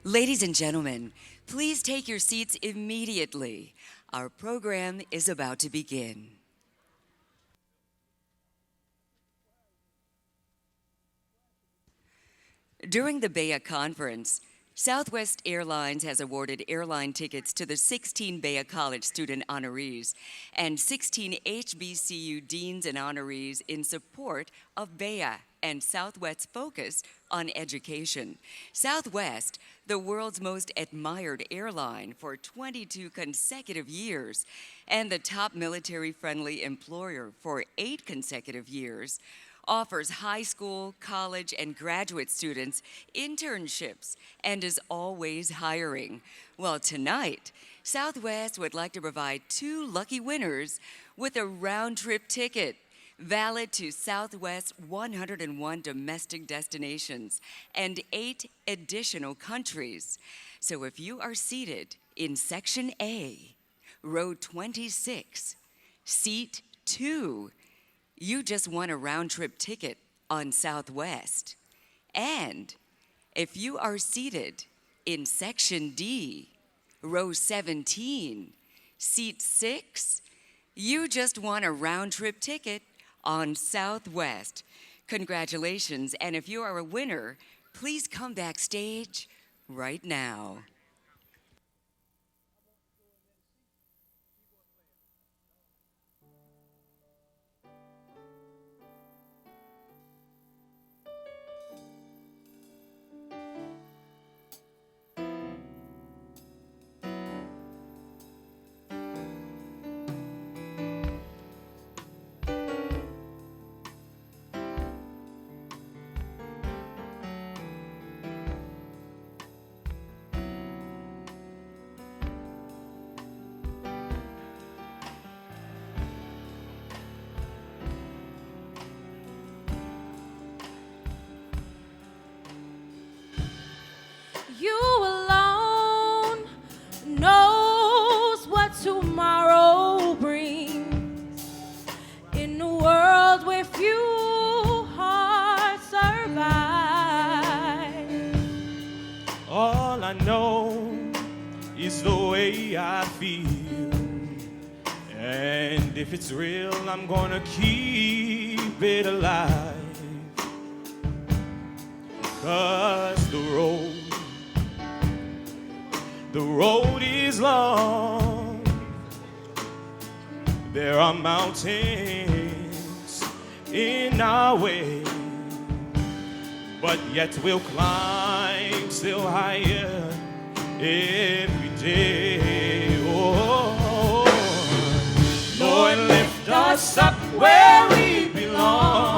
Ladies and gentlemen, please take your seats immediately. Our program is about to begin. During the BEYA conference, Southwest Airlines has awarded airline tickets to the 16 BEYA College student honorees and 16 HBCU deans and honorees in support of BEYA and Southwest's focus on education. Southwest, the world's most admired airline for 22 consecutive years and the top military-friendly employer for 8 consecutive years, offers high school, college, and graduate students internships and is always hiring. Well, tonight, Southwest would like to provide 2 lucky winners with a round-trip ticket valid to Southwest's 101 domestic destinations and 8 additional countries. So if you are seated in Section A, row 26, seat 2, you just won a round-trip ticket on Southwest. And if you are seated in Section D, row 17, seat 6, you just won a round-trip ticket on Southwest. Congratulations, and if you are a winner, please come backstage right now. You alone knows what tomorrow brings. In a world where few hearts survive. All I know is the way I feel. And if it's real, I'm gonna keep it alive. 'Cause the road is long. There are mountains in our way, but yet we'll climb still higher every day. Oh, Lord, lift us up where we belong.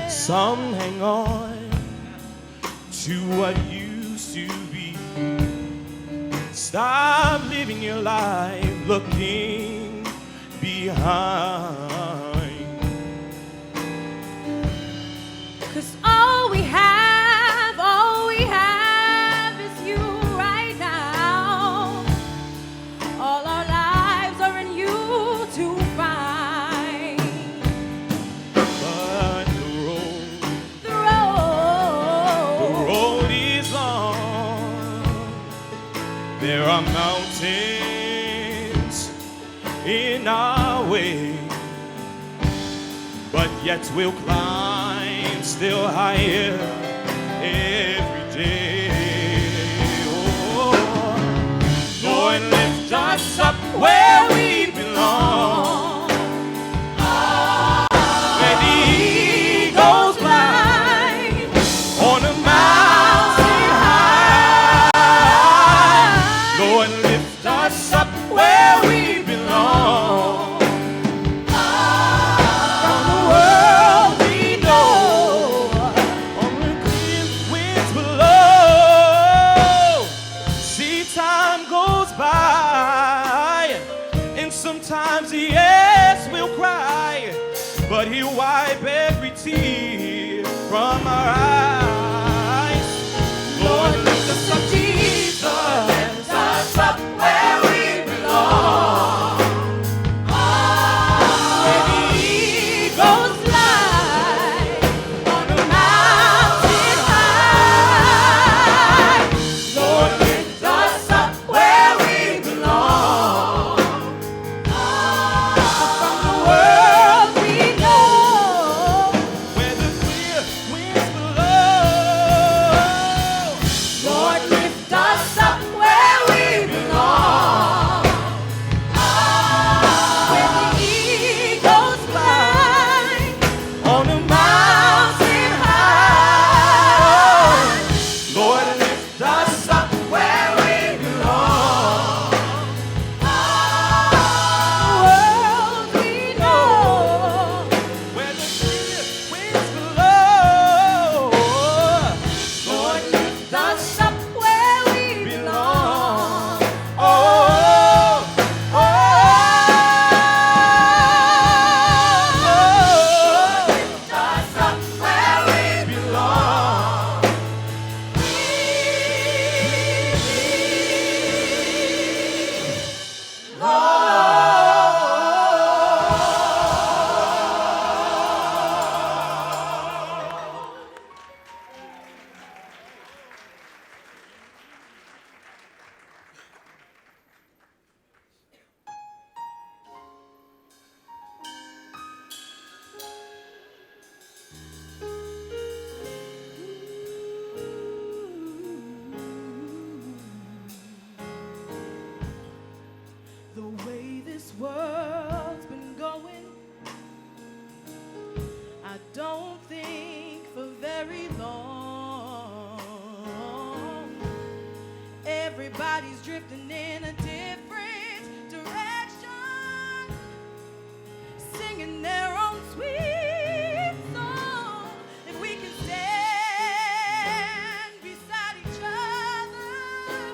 Some hang on to what used to be. Stop living your life looking behind. 'Cause all we have is you right now. All our lives are in you to find. But the road is long. There are mountains in our way, but yet we'll climb still higher every day. Oh, Lord, lift us up where we belong, where the eagles fly on a mountain high. Lord, lift us up where we belong. From the world we know, on the green winds below. See, time goes by, and sometimes, yes, we'll cry, but He'll wipe every tear from our eyes. Lord, lift us up, Jesus. Lift us up where we belong. Where the eagles fly on a mountain high. Lord, lift us up where we belong. From the world we know, where the clear winds blow. Everybody's drifting in a different direction, singing their own sweet song. If we can stand beside each other,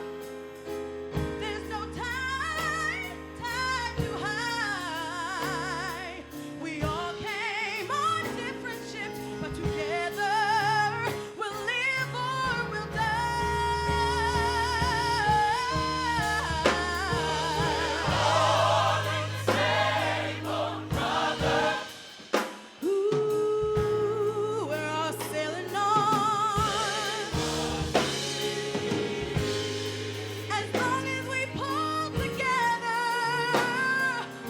there's no time to hide. We all came on different ships, but together we'll live or we'll die. Ooh, we're all sailing on. As long as we pull together,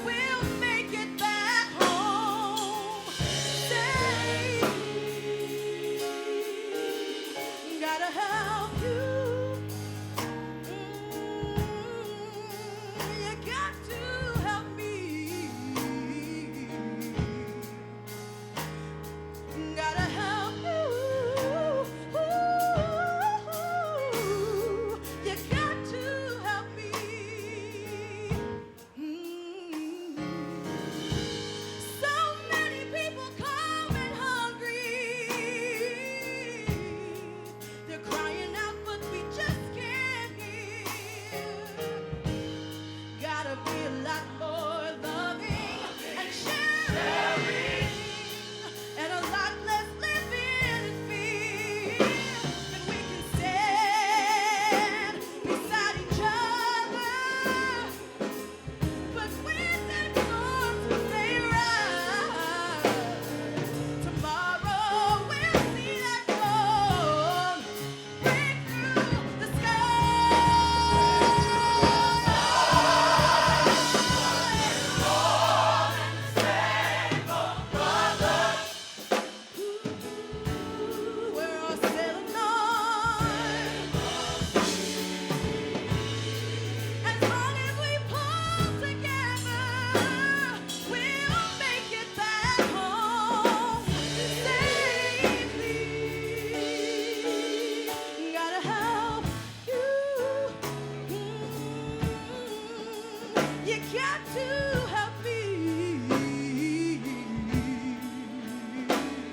we'll make it back home safe. Gotta help you. You got to help me. Gotta help you. You got to help me. So many people coming hungry. They're crying out, but we just can't hear. Gotta be a lot more loving and sharing, and a lot less living in fear. Then we can stand beside each other. But when the storms they rise, tomorrow we'll see that dawn break through the sky. We're all sailing on. As long as we pull together, we'll make it back home safely. Gotta help you. You got to help me.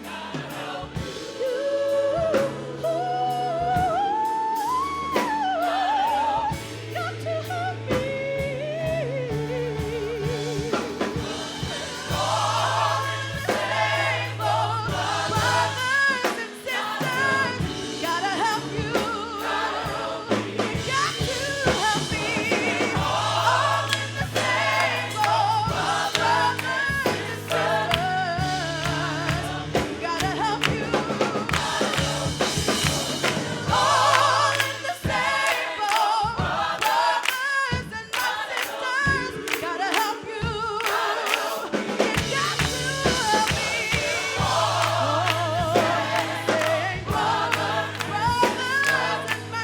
Gotta help you. Got to help me. All in the same boat, brothers and sisters. Gotta help you. You got to help me. All in the same boat, brothers and sisters. Gotta help you. All in the same boat, brothers and my sisters. Gotta help you. You got to help me. All in the same boat, brothers and my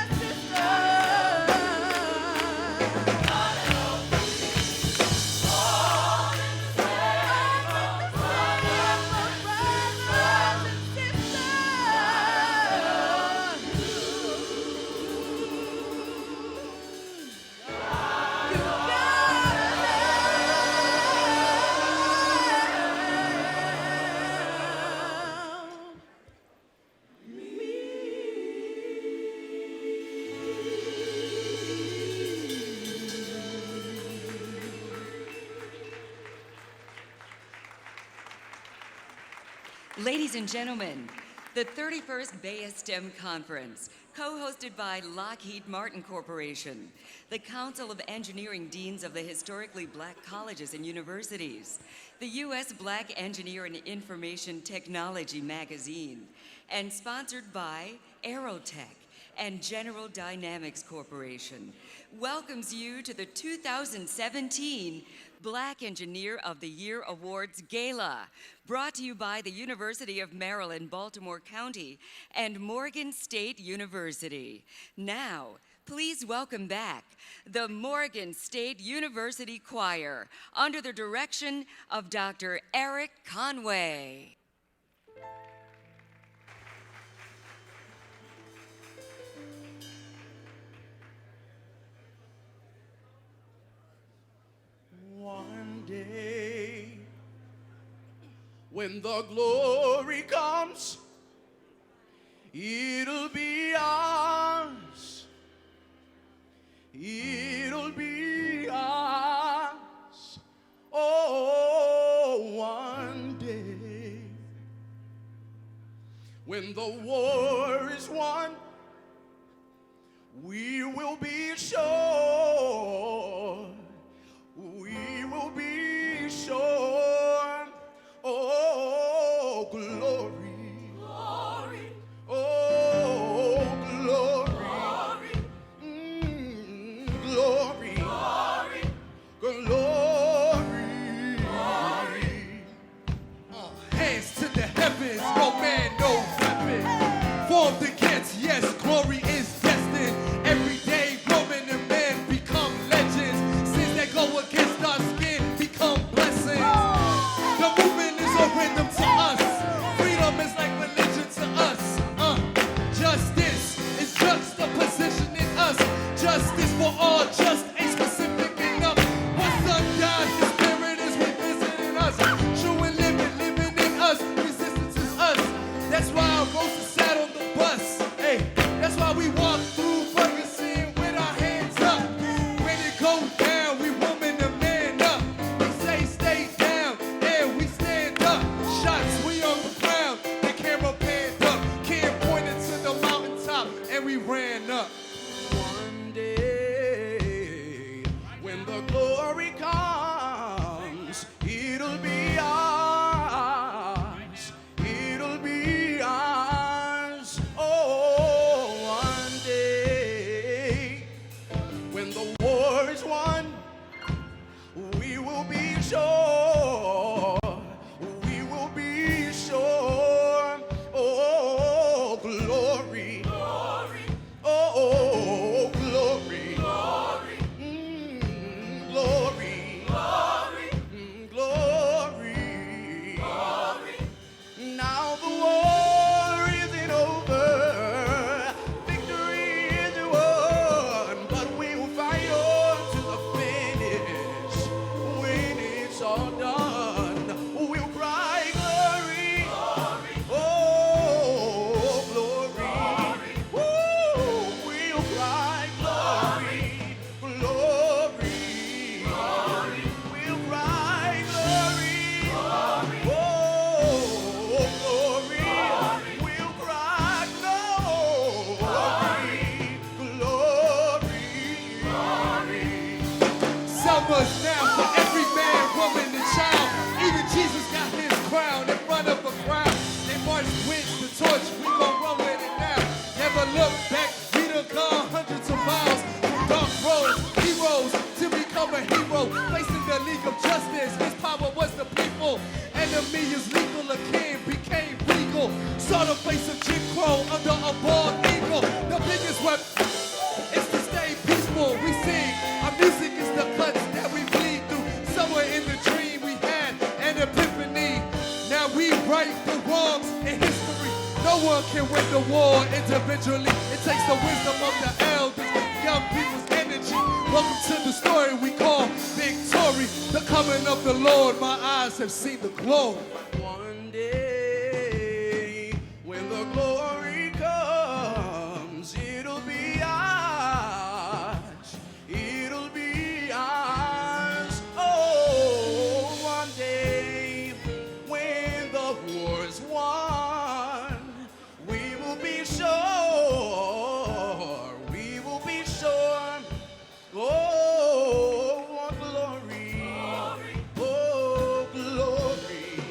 Ladies and gentlemen, the 31st BEYA STEM Conference, co-hosted by Lockheed Martin Corporation, the Council of Engineering Deans of the Historically Black Colleges and Universities, the U.S. Black Engineer and Information Technology magazine, and sponsored by Aerotech and General Dynamics Corporation, welcomes you to the 2017 Black Engineer of the Year Awards Gala, brought to you by the University of Maryland, Baltimore County, and Morgan State University. Now, please welcome back the Morgan State University Choir under the direction of Dr. Eric Conway. When the glory comes, it'll be ours. It'll be ours. Oh, one day. When the war is won, we will be sure. We will be sure. Oh, glory. Glory, Oh, glory. glory, Glory. glory, Glory. Hands to the heavens, no man, no weapon. Formed against, yes, glory is destined. Every day, woman and man become legends. Sins that go against our skin become blessings. The movement is a rhythm to us. Freedom is like religion to us. Justice is juxtaposition in us. Justice for all, just ain't specific enough. One son died, his spirit is revisiting us. True and living in us. Resistance is us. That's why our roses sat on the bus. Hey, that's why we walk through Ferguson with our hands up. When it goes down, we woman and man up. They say stay down, and we stand up. Shots, we on the ground. The camera panned up. Kid pointed to the mountaintop, and we ran up. One day, when the glory comes, it'll be ours. It'll be ours. Oh, one day, when the war is won, we will be sure. We will be sure. Oh, glory. glory, Oh, glory. glory, Glory. glory, Glory. glory. Now the war isn't over. Victory is won. But we'll fight on to the finish. When it's all done, we'll cry glory. Oh, glory. Woo, we'll cry glory. Glory. We'll cry glory. Oh, glory. We'll cry glory. Glory. Summer's now for every man, woman, and child. Even Jesus got his crown in front of a crowd. They marched with the torch, we gon' run with it now. Never look back, we done gone hundreds of miles. From dark roads, heroes, to become a hero. Placing the league of justice, his power was the people. Enemy is legal, a king became regal. Saw the face of Jim Crow under a bald eagle. The biggest weapon is to stay peaceful. We sing, our music is the cuts that we bleed through. Somewhere in the dream we had an epiphany. Now we right the wrongs in history. No one can win the war individually. It takes the wisdom of the elders, young people's energy. Welcome to the story we call victory. The coming of the Lord, my eyes have seen the glory. One day, when the glory comes, it'll be ours. It'll be ours. Oh, one day, when the war's won, we will be sure. We will be sure. Oh, glory. Oh, glory.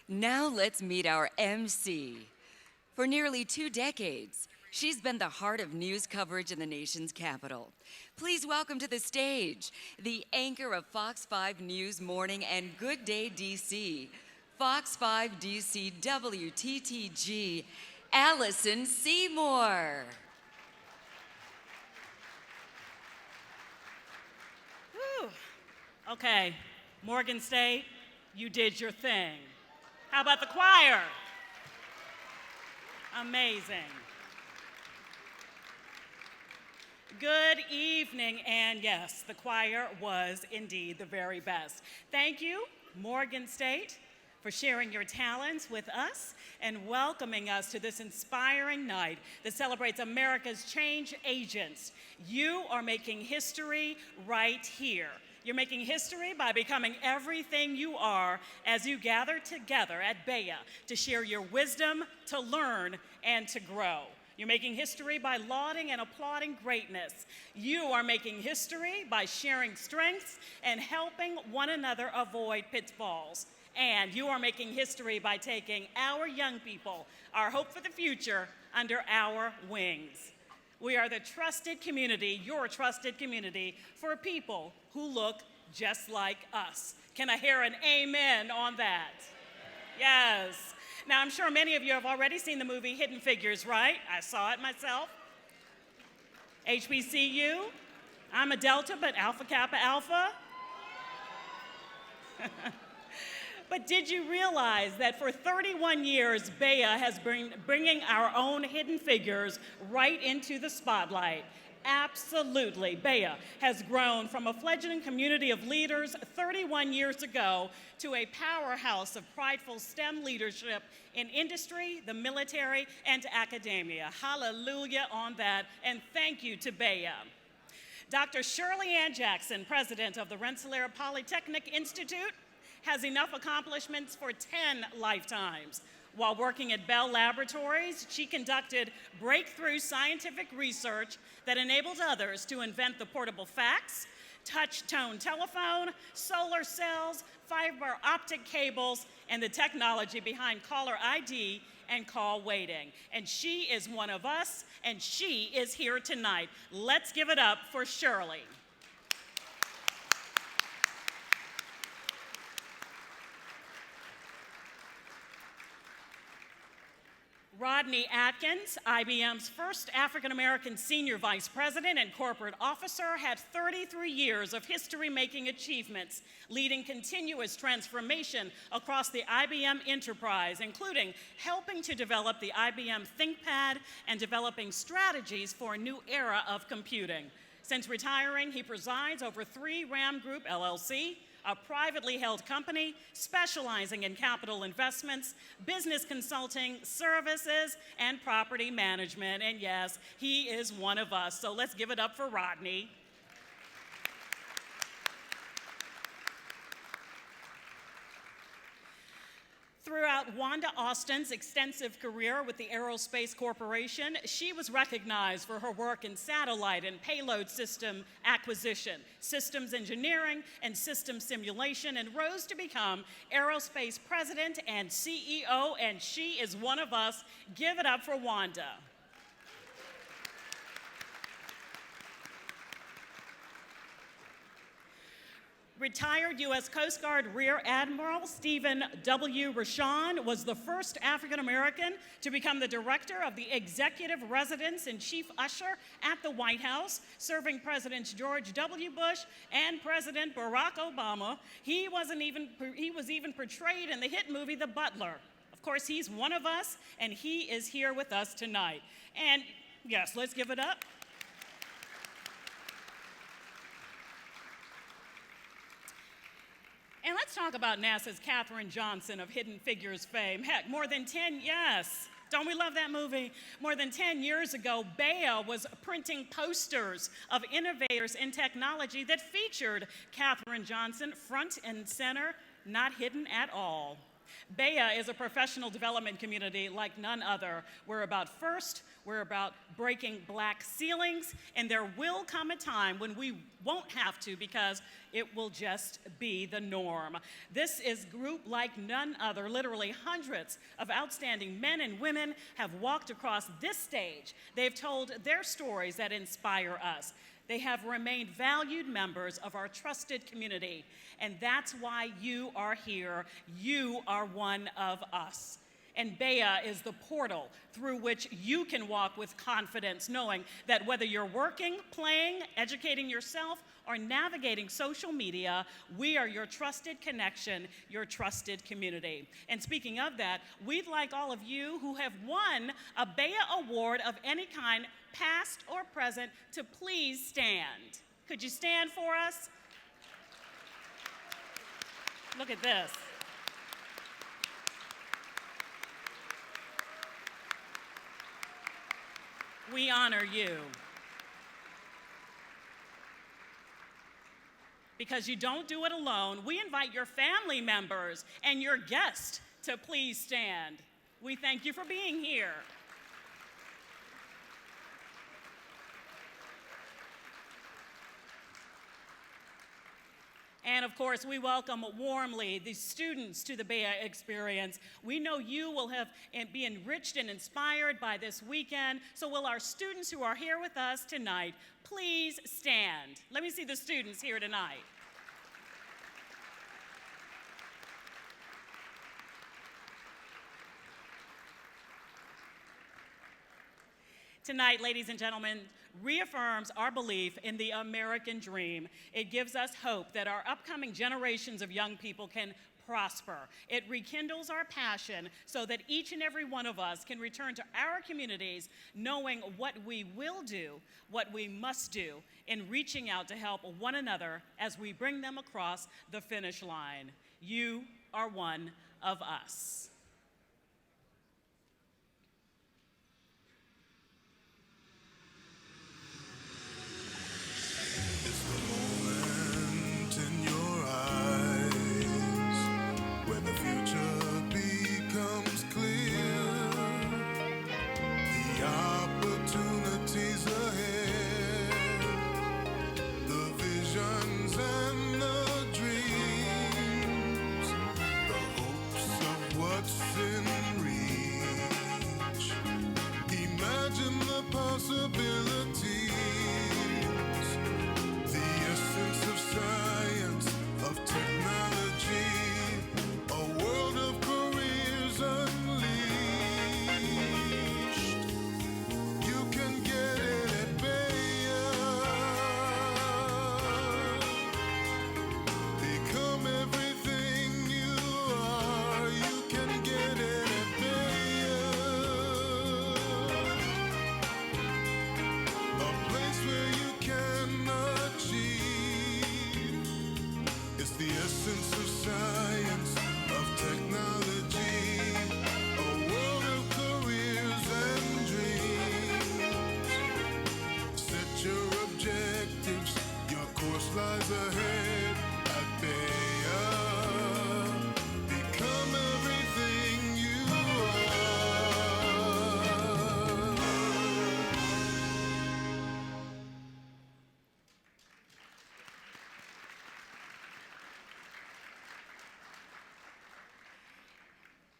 Now let's meet our MC. For nearly 2 decades, she's been the heart of news coverage in the nation's capital. Please welcome to the stage the anchor of Fox 5 News Morning and Good Day DC, Fox 5 DC WTTG, Allison Seymour. Whew. Okay, Morgan State, you did your thing. How about the choir? Amazing. Good evening, and yes, the choir was indeed the very best. Thank you, Morgan State, for sharing your talents with us and welcoming us to this inspiring night that celebrates America's change agents. You are making history right here. You're making history by becoming everything you are as you gather together at BEYA to share your wisdom, to learn, and to grow. You're making history by lauding and applauding greatness. You are making history by sharing strengths and helping one another avoid pitfalls. And you are making history by taking our young people, our hope for the future, under our wings. We are the trusted community, your trusted community, for people who look just like us. Can I hear an amen on that? Yes. Now, I'm sure many of you have already seen the movie Hidden Figures, right? I saw it myself. HBCU, I'm a Delta, but Alpha Kappa Alpha. But did you realize that for 31 years, BEYA has been bringing our own Hidden Figures right into the spotlight? Absolutely. BEYA has grown from a fledgling community of leaders 31 years ago to a powerhouse of prideful STEM leadership in industry, the military, and academia. Hallelujah on that, and thank you to BEYA. Dr. Shirley Ann Jackson, president of the Rensselaer Polytechnic Institute, has enough accomplishments for 10 lifetimes. While working at Bell Laboratories, she conducted breakthrough scientific research that enabled others to invent the portable fax, touch-tone telephone, solar cells, fiber optic cables, and the technology behind caller ID and call waiting. And she is one of us, and she is here tonight. Let's give it up for Shirley. Rodney Atkins, IBM's first African-American senior vice president and corporate officer, had 33 years of history-making achievements, leading continuous transformation across the IBM enterprise, including helping to develop the IBM ThinkPad and developing strategies for a new era of computing. Since retiring, he presides over 3 Ram Group LLC, a privately held company specializing in capital investments, business consulting, services, and property management. And yes, he is one of us, so let's give it up for Rodney. Throughout Wanda Austin's extensive career with the Aerospace Corporation, she was recognized for her work in satellite and payload system acquisition, systems engineering, and system simulation, and rose to become Aerospace President and CEO, and she is one of us. Give it up for Wanda. Retired U.S. Coast Guard Rear Admiral Stephen W. Rashawn was the first African American to become the director of the Executive Residence and Chief Usher at the White House, serving Presidents George W. Bush and President Barack Obama. He was even portrayed in the hit movie The Butler. Of course, he's one of us, and he is here with us tonight. And yes, let's give it up. And let's talk about NASA's Katherine Johnson of Hidden Figures fame. Heck, don't we love that movie? More than 10 years ago, BEYA was printing posters of innovators in technology that featured Katherine Johnson front and center, not hidden at all. BEYA is a professional development community like none other. We're about first, we're about breaking black ceilings, and there will come a time when we won't have to because it will just be the norm. This is a group like none other. Literally hundreds of outstanding men and women have walked across this stage. They've told their stories that inspire us. They have remained valued members of our trusted community, and that's why you are here. You are one of us. And BEYA is the portal through which you can walk with confidence, knowing that whether you're working, playing, educating yourself, or navigating social media, we are your trusted connection, your trusted community. And speaking of that, we'd like all of you who have won a BEYA award of any kind, past or present, to please stand. Could you stand for us? Look at this. We honor you. Because you don't do it alone, we invite your family members and your guests to please stand. We thank you for being here. And of course, we welcome warmly the students to the BEYA experience. We know you will be enriched and inspired by this weekend. So will our students who are here with us tonight please stand? Let me see the students here tonight. Tonight, ladies and gentlemen, reaffirms our belief in the American dream. It gives us hope that our upcoming generations of young people can prosper. It rekindles our passion so that each and every one of us can return to our communities knowing what we will do, what we must do in reaching out to help one another as we bring them across the finish line. You are one of us.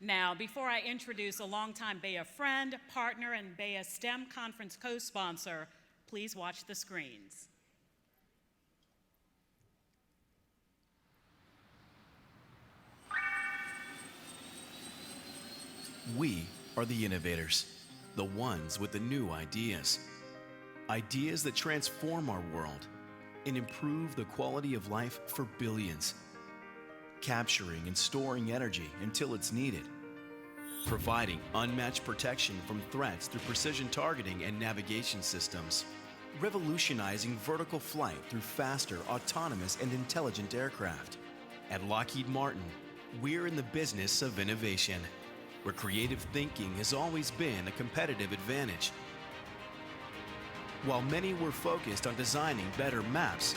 Now, before I introduce a longtime BEYA friend, partner, and BEYA STEM Conference co-sponsor, please watch the screens. We are the innovators, the ones with the new ideas. Ideas that transform our world and improve the quality of life for billions. Capturing and storing energy until it's needed. Providing unmatched protection from threats through precision targeting and navigation systems. Revolutionizing vertical flight through faster, autonomous, and intelligent aircraft. At Lockheed Martin, we're in the business of innovation, where creative thinking has always been a competitive advantage. While many were focused on designing better maps,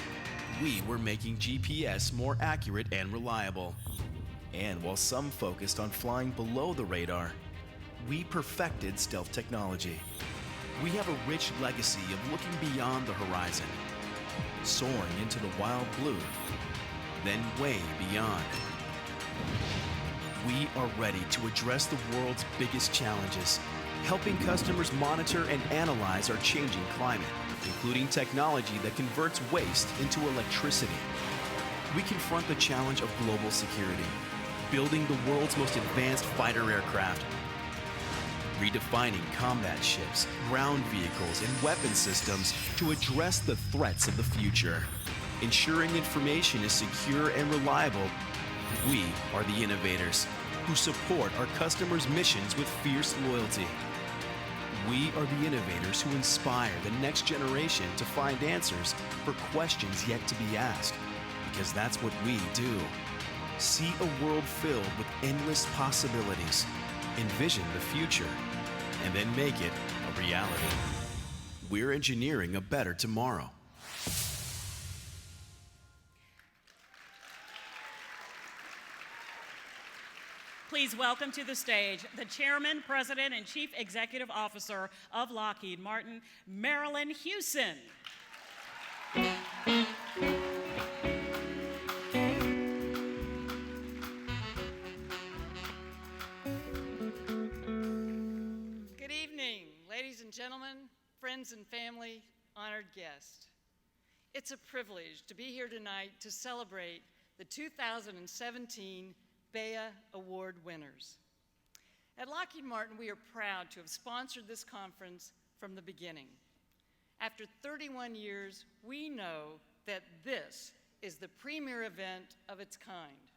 we were making GPS more accurate and reliable. And while some focused on flying below the radar, we perfected stealth technology. We have a rich legacy of looking beyond the horizon, soaring into the wild blue, then way beyond. We are ready to address the world's biggest challenges, helping customers monitor and analyze our changing climate, including technology that converts waste into electricity. We confront the challenge of global security, building the world's most advanced fighter aircraft, redefining combat ships, ground vehicles, and weapon systems to address the threats of the future. Ensuring information is secure and reliable, we are the innovators who support our customers' missions with fierce loyalty. We are the innovators who inspire the next generation to find answers for questions yet to be asked, because that's what we do. See a world filled with endless possibilities, envision the future, and then make it a reality. We're engineering a better tomorrow. Please welcome to the stage the Chairman, President, and Chief Executive Officer of Lockheed Martin, Marilyn Hewson. Good evening, ladies and gentlemen, friends and family, honored guests. It's a privilege to be here tonight to celebrate the 2017 BEYA Award winners. At Lockheed Martin, we are proud to have sponsored this conference from the beginning. After 31 years, we know that this is the premier event of its kind.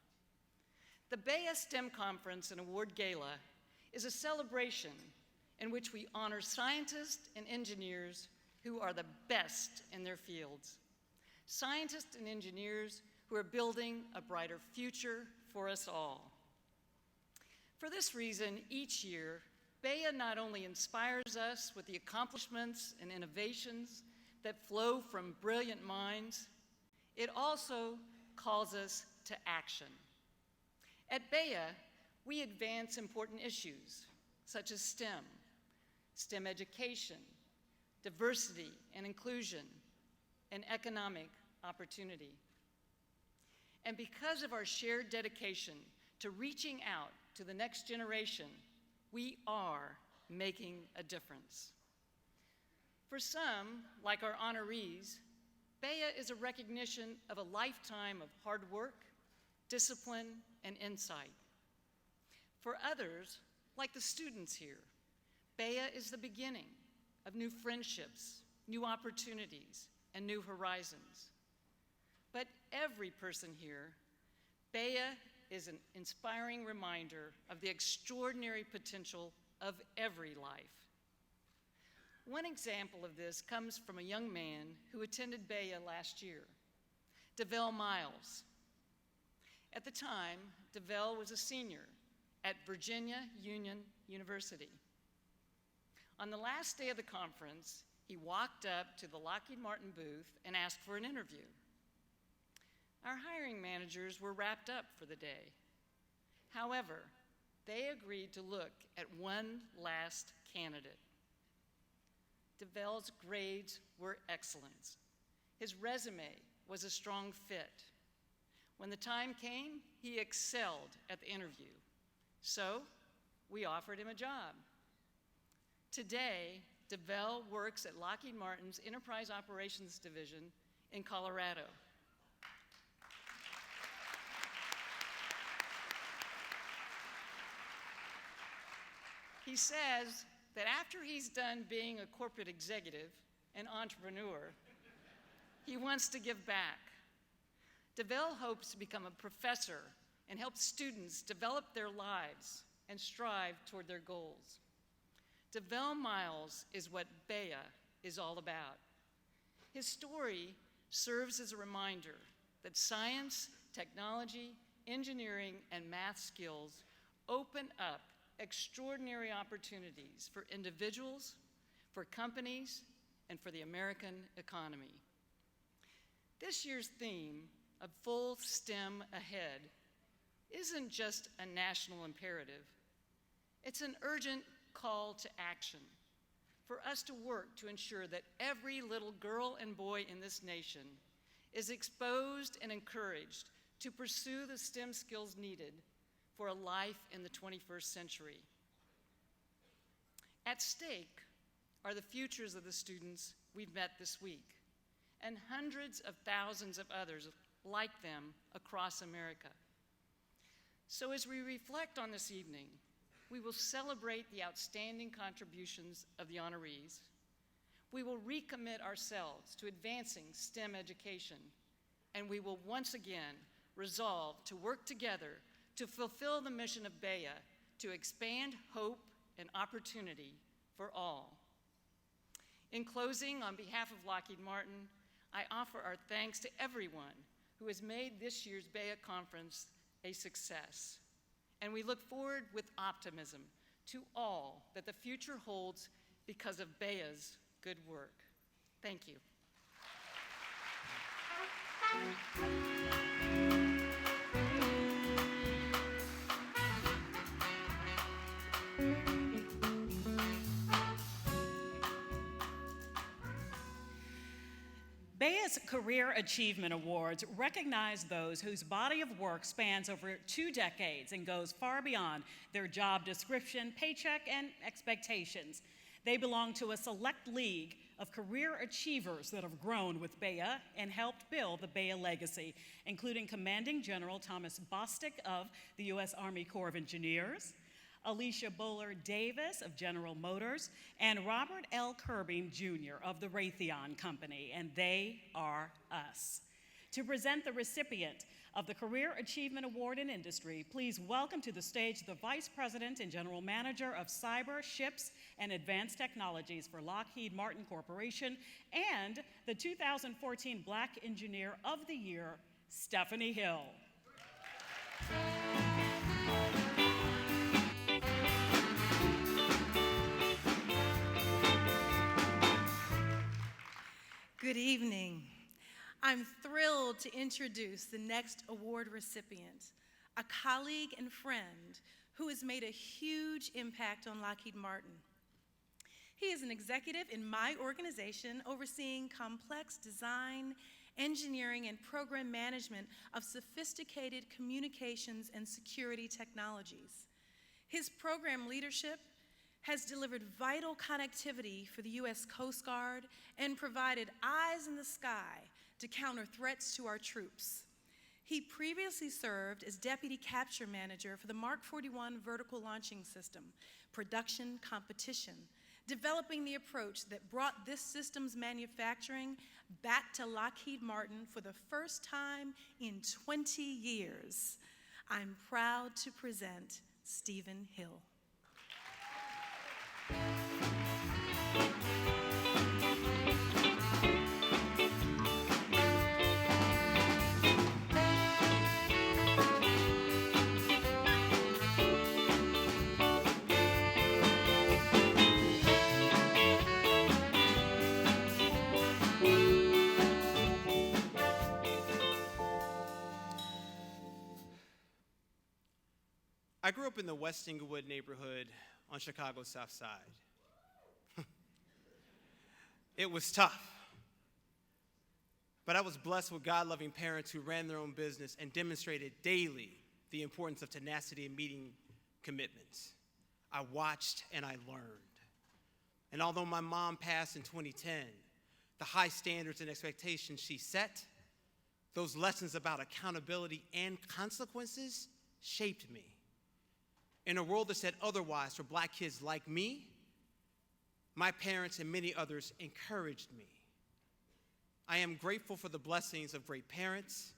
The BEYA STEM Conference and Award Gala is a celebration in which we honor scientists and engineers who are the best in their fields. Scientists and engineers who are building a brighter future for us all. For this reason, each year, BEYA not only inspires us with the accomplishments and innovations that flow from brilliant minds, it also calls us to action. At BEYA, we advance important issues such as STEM education, diversity and inclusion, and economic opportunity. And because of our shared dedication to reaching out to the next generation, we are making a difference. For some, like our honorees, BEYA is a recognition of a lifetime of hard work, discipline, and insight. For others, like the students here, BEYA is the beginning of new friendships, new opportunities, and new horizons. But every person here, BEYA is an inspiring reminder of the extraordinary potential of every life. One example of this comes from a young man who attended BEYA last year, DeVell Miles. At the time, DeVell was a senior at Virginia Union University. On the last day of the conference, he walked up to the Lockheed Martin booth and asked for an interview. Our hiring managers were wrapped up for the day. However, they agreed to look at one last candidate. DeVell's grades were excellent. His resume was a strong fit. When the time came, he excelled at the interview. So we offered him a job. Today, DeVell works at Lockheed Martin's Enterprise Operations Division in Colorado. He says that after he's done being a corporate executive and entrepreneur, he wants to give back. DeVell hopes to become a professor and help students develop their lives and strive toward their goals. DeVell Miles is what BEYA is all about. His story serves as a reminder that science, technology, engineering, and math skills open up extraordinary opportunities for individuals, for companies, and for the American economy. This year's theme of Full STEM Ahead isn't just a national imperative. It's an urgent call to action for us to work to ensure that every little girl and boy in this nation is exposed and encouraged to pursue the STEM skills needed for a life in the 21st century. At stake are the futures of the students we've met this week and hundreds of thousands of others like them across America. So as we reflect on this evening, we will celebrate the outstanding contributions of the honorees. We will recommit ourselves to advancing STEM education, and we will once again resolve to work together to fulfill the mission of BEYA to expand hope and opportunity for all. In closing, on behalf of Lockheed Martin, I offer our thanks to everyone who has made this year's BEYA conference a success. And we look forward with optimism to all that the future holds because of BEYA's good work. Thank you. BEYA's Career Achievement Awards recognize those whose body of work spans over 2 decades and goes far beyond their job description, paycheck, and expectations. They belong to a select league of career achievers that have grown with BEYA and helped build the BEYA legacy, including Commanding General Thomas Bostick of the U.S. Army Corps of Engineers, Alicia Bowler Davis of General Motors, and Robert L. Kirby Jr. of the Raytheon Company, and they are us. To present the recipient of the Career Achievement Award in Industry, please welcome to the stage the Vice President and General Manager of Cyber, Ships, and Advanced Technologies for Lockheed Martin Corporation and the 2014 Black Engineer of the Year, Stephanie Hill. Good evening. I'm thrilled to introduce the next award recipient, a colleague and friend who has made a huge impact on Lockheed Martin. He is an executive in my organization overseeing complex design, engineering, and program management of sophisticated communications and security technologies. His program leadership has delivered vital connectivity for the U.S. Coast Guard and provided eyes in the sky to counter threats to our troops. He previously served as Deputy Capture Manager for the Mark 41 Vertical Launching System production competition, developing the approach that brought this system's manufacturing back to Lockheed Martin for the first time in 20 years. I'm proud to present Stephen Hill. I grew up in the West Englewood neighborhood on Chicago's South Side. It was tough, but I was blessed with God-loving parents who ran their own business and demonstrated daily the importance of tenacity and meeting commitments. I watched and I learned. And although my mom passed in 2010, the high standards and expectations she set, those lessons about accountability and consequences shaped me. In a world that said otherwise for Black kids like me, my parents and many others encouraged me. I am grateful for the blessings of great parents,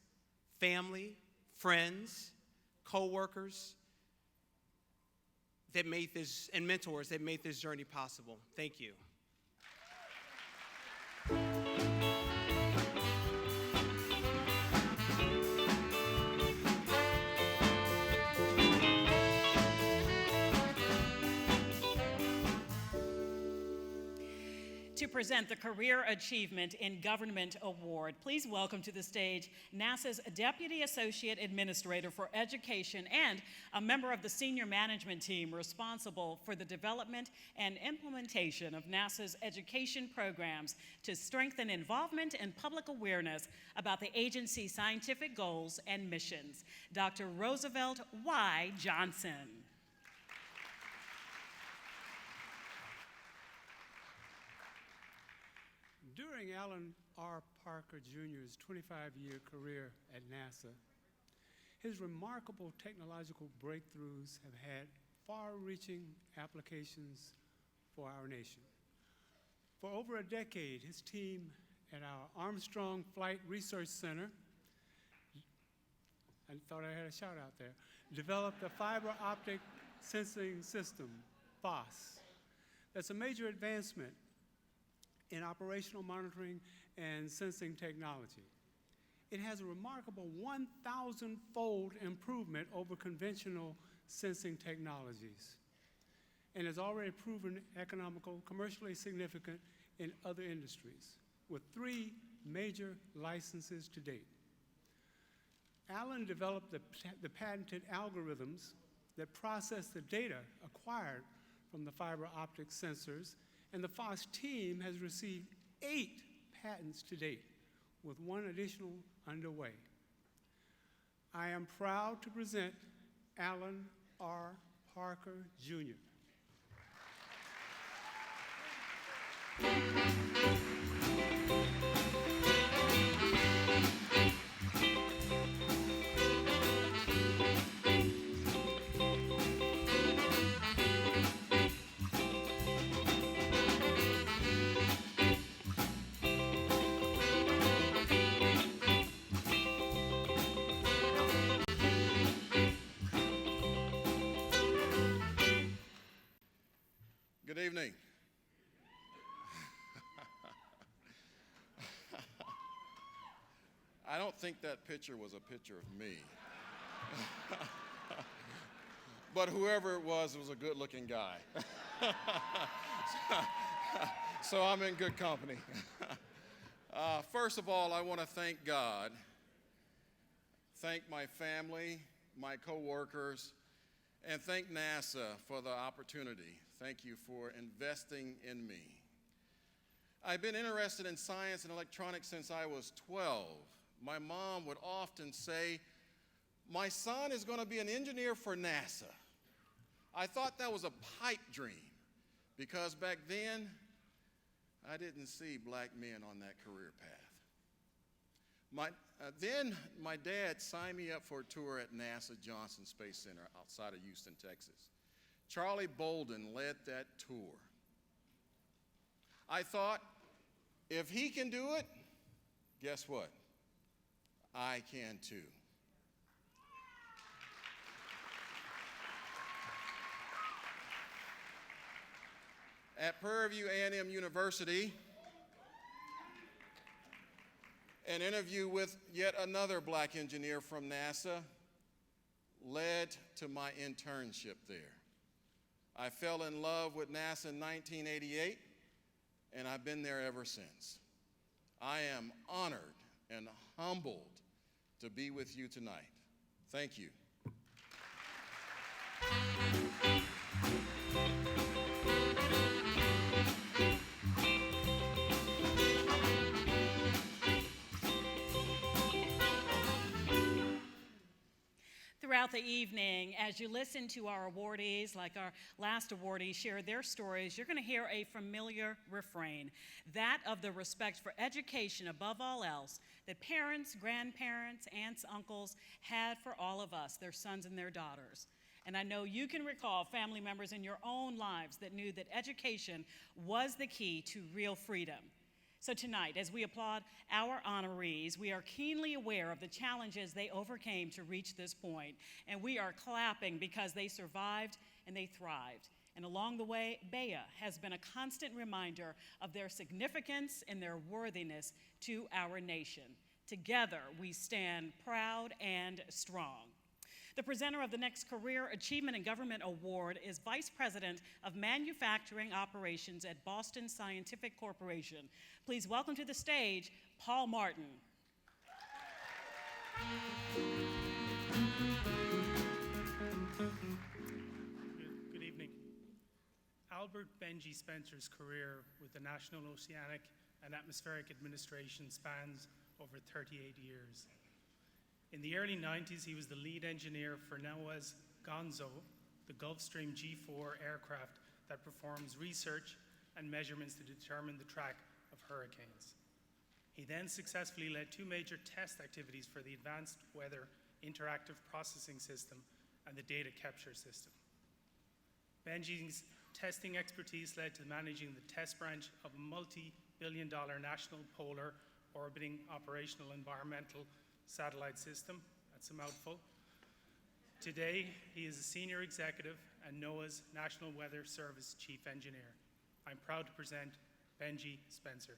family, friends, co-workers that made this, and mentors that made this journey possible. Thank you. To present the Career Achievement in Government Award, please welcome to the stage NASA's Deputy Associate Administrator for Education and a member of the senior management team responsible for the development and implementation of NASA's education programs to strengthen involvement and public awareness about the agency's scientific goals and missions, Dr. Roosevelt Y. Johnson. During Alan R. Parker Jr.'s 25-year career at NASA, his remarkable technological breakthroughs have had far-reaching applications for our nation. For over a decade, his team at our Armstrong Flight Research Center, I thought I had a shout out there, developed a fiber optic sensing system, FOSS. That's a major advancement in operational monitoring and sensing technology. It has a remarkable 1,000-fold improvement over conventional sensing technologies and has already proven economical, commercially significant in other industries, with 3 major licenses to date. Alan developed the patented algorithms that process the data acquired from the fiber optic sensors, and the FOSS team has received 8 patents to date, with 1 additional underway. I am proud to present Alan R. Parker, Jr. Good evening. I don't think that picture was a picture of me. But whoever it was a good-looking guy. So I'm in good company. First of all, I want to thank God, thank my family, my coworkers, and thank NASA for the opportunity. Thank you for investing in me. I've been interested in science and electronics since I was 12. My mom would often say, "My son is going to be an engineer for NASA." I thought that was a pipe dream because back then, I didn't see black men on that career path. Then my dad signed me up for a tour at NASA Johnson Space Center outside of Houston, Texas. Charlie Bolden led that tour. I thought, if he can do it, guess what? I can too. At Prairie View A&M University, an interview with yet another black engineer from NASA led to my internship there. I fell in love with NASA in 1988, and I've been there ever since. I am honored and humbled to be with you tonight. Thank you. Throughout the evening, as you listen to our awardees, like our last awardee, share their stories, you're going to hear a familiar refrain, that of the respect for education above all else that parents, grandparents, aunts, uncles had for all of us, their sons and their daughters. And I know you can recall family members in your own lives that knew that education was the key to real freedom. So tonight, as we applaud our honorees, we are keenly aware of the challenges they overcame to reach this point, and we are clapping because they survived and they thrived. And along the way, BEYA has been a constant reminder of their significance and their worthiness to our nation. Together, we stand proud and strong. The presenter of the next Career Achievement in Government Award is Vice President of Manufacturing Operations at Boston Scientific Corporation. Please welcome to the stage, Paul Martin. Good evening. Albert Benji Spencer's career with the National Oceanic and Atmospheric Administration spans over 38 years. In the early 90s, he was the lead engineer for NOAA's Gonzo, the Gulfstream G4 aircraft that performs research and measurements to determine the track of hurricanes. He then successfully led two major test activities for the Advanced Weather Interactive Processing System and the Data Capture System. Benji's testing expertise led to managing the test branch of a multi-billion-dollar National Polar Orbiting Operational Environmental Satellite System. That's a mouthful. Today, he is a senior executive and NOAA's National Weather Service Chief Engineer. I'm proud to present Benji Spencer.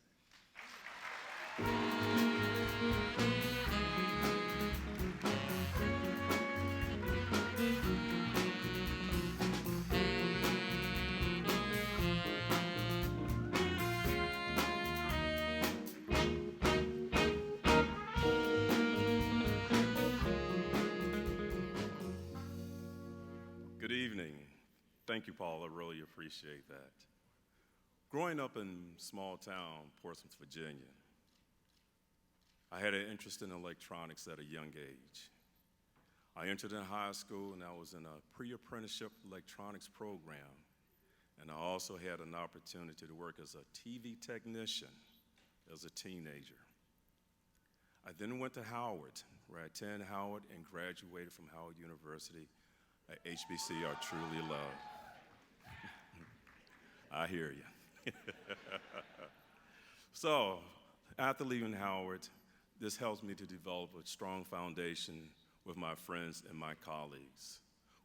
Good evening. Thank you, Paul. I really appreciate that. Growing up in small town, Portsmouth, Virginia, I had an interest in electronics at a young age. I entered in high school and I was in a pre-apprenticeship electronics program. And I also had an opportunity to work as a TV technician as a teenager. I then went to Howard, where I attended Howard and graduated from Howard University. At HBC, I truly love. I hear you. So, after leaving Howard, this helps me to develop a strong foundation with my friends and my colleagues.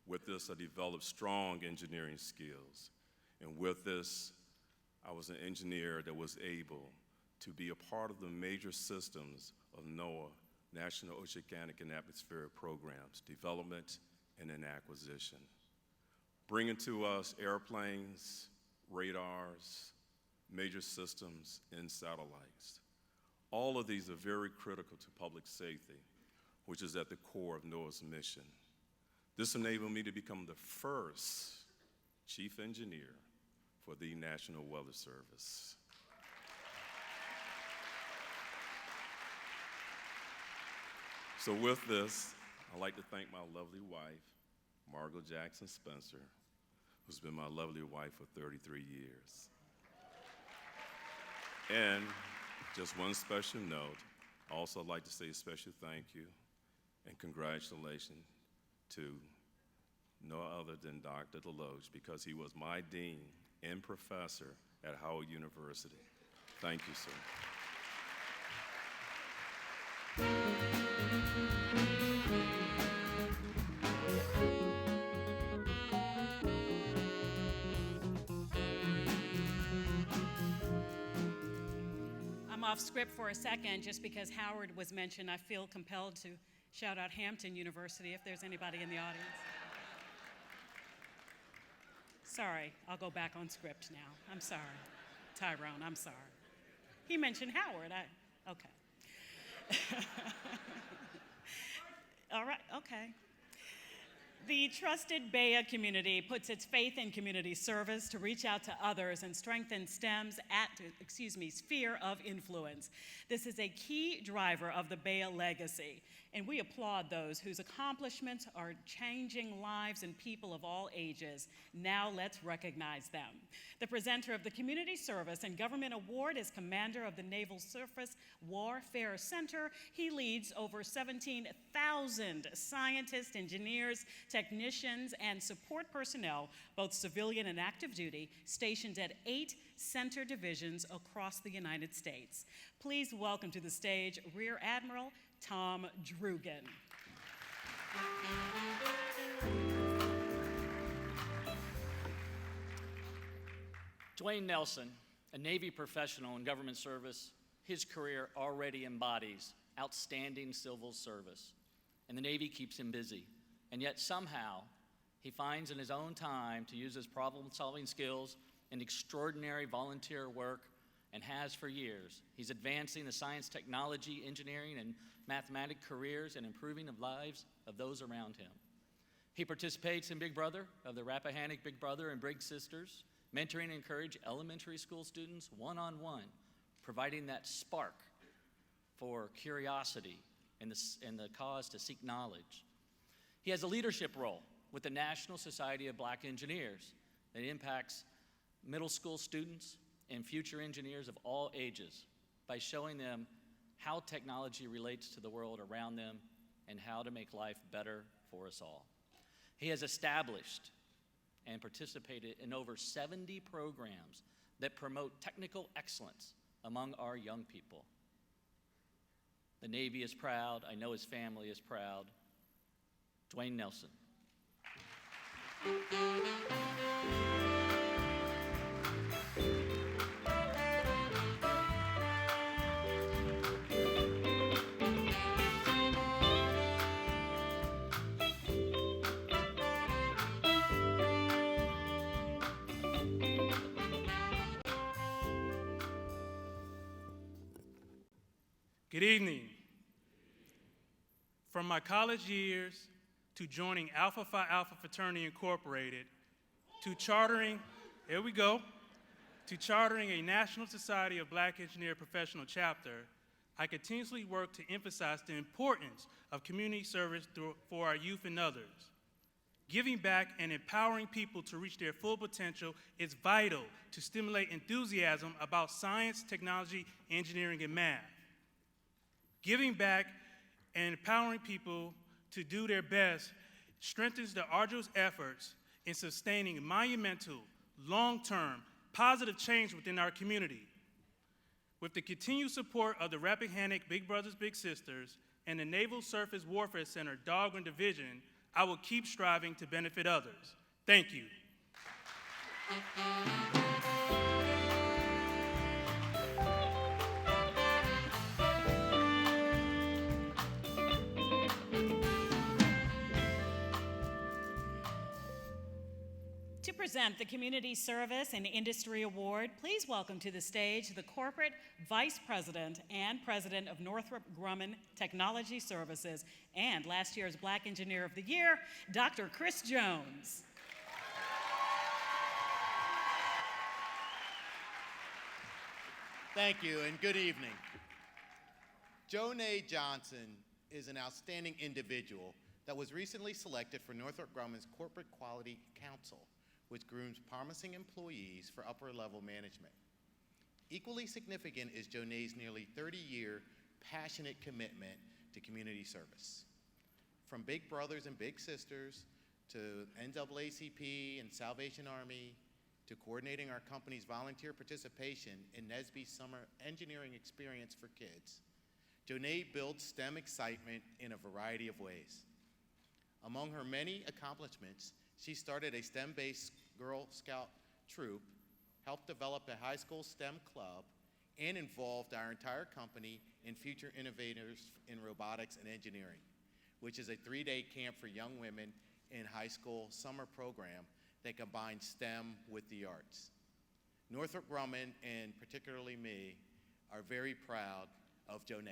With this, I developed strong engineering skills. And with this, I was an engineer that was able to be a part of the major systems of NOAA, National Oceanic and Atmospheric Programs, development and an acquisition, bringing to us airplanes, radars, major systems, and satellites. All of these are very critical to public safety, which is at the core of NOAA's mission. This enabled me to become the first chief engineer for the National Weather Service. So with this, I'd like to thank my lovely wife, Margot Jackson Spencer, who's been my lovely wife for 33 years. And just one special note, I also like to say a special thank you and congratulations to no other than Dr. Deloge, because he was my dean and professor at Howard University. Thank you, sir. I'm off script for a second just because Howard was mentioned. I feel compelled to shout out Hampton University if there's anybody in the audience. Sorry, I'll go back on script now. I'm sorry. Tyrone, I'm sorry. He mentioned Howard. Okay. All right, okay. The trusted BEYA community puts its faith in community service to reach out to others and strengthen STEM's sphere of influence. This is a key driver of the BEYA legacy, and we applaud those whose accomplishments are changing lives and people of all ages. Now let's recognize them. The presenter of the Community Service and Government Award is Commander of the Naval Surface Warfare Center. He leads over 17,000 scientists, engineers, technicians, and support personnel, both civilian and active duty, stationed at 8 center divisions across the United States. Please welcome to the stage Rear Admiral Tom Drugan. Dwayne Nelson, a Navy professional in government service, his career already embodies outstanding civil service, and the Navy keeps him busy. and yet somehow he finds in his own time to use his problem-solving skills in extraordinary volunteer work and has for years. He's advancing the science, technology, engineering, and mathematics careers and improving the lives of those around him. He participates in Big Brother of the Rappahannock Big Brother and Big Sisters, mentoring and encourage elementary school students one-on-one, providing that spark for curiosity and the cause to seek knowledge. He has a leadership role with the National Society of Black Engineers that impacts middle school students and future engineers of all ages by showing them how technology relates to the world around them and how to make life better for us all. He has established and participated in over 70 programs that promote technical excellence among our young people. The Navy is proud. I know his family is proud. Dwayne Nelson. Good evening. From my college years to joining Alpha Phi Alpha Fraternity Incorporated, to chartering, here we go, to chartering a National Society of Black Engineer Professional Chapter, I continuously work to emphasize the importance of community service for our youth and others. Giving back and empowering people to reach their full potential is vital to stimulate enthusiasm about science, technology, engineering, and math. Giving back and empowering people to do their best strengthens the arduous efforts in sustaining monumental, long-term, positive change within our community. With the continued support of the Rappahannock Big Brothers Big Sisters and the Naval Surface Warfare Center Dahlgren Division, I will keep striving to benefit others. Thank you. To present the Community Service and Industry Award, please welcome to the stage the Corporate Vice President and President of Northrop Grumman Technology Services and last year's Black Engineer of the Year, Dr. Chris Jones. Thank you and good evening. Jonay Johnson is an outstanding individual that was recently selected for Northrop Grumman's Corporate Quality Council, which grooms promising employees for upper-level management. Equally significant is Jonay's nearly 30-year passionate commitment to community service. From Big Brothers and Big Sisters to NAACP and Salvation Army to coordinating our company's volunteer participation in NSBE's Summer Engineering Experience for Kids, Jonay builds STEM excitement in a variety of ways. Among her many accomplishments, she started a STEM-based Girl Scout troop, helped develop a high school STEM club, and involved our entire company in Future Innovators in Robotics and Engineering, which is a 3-day camp for young women in high school summer program that combines STEM with the arts. Northrop Grumman, and particularly me, are very proud of Jonay.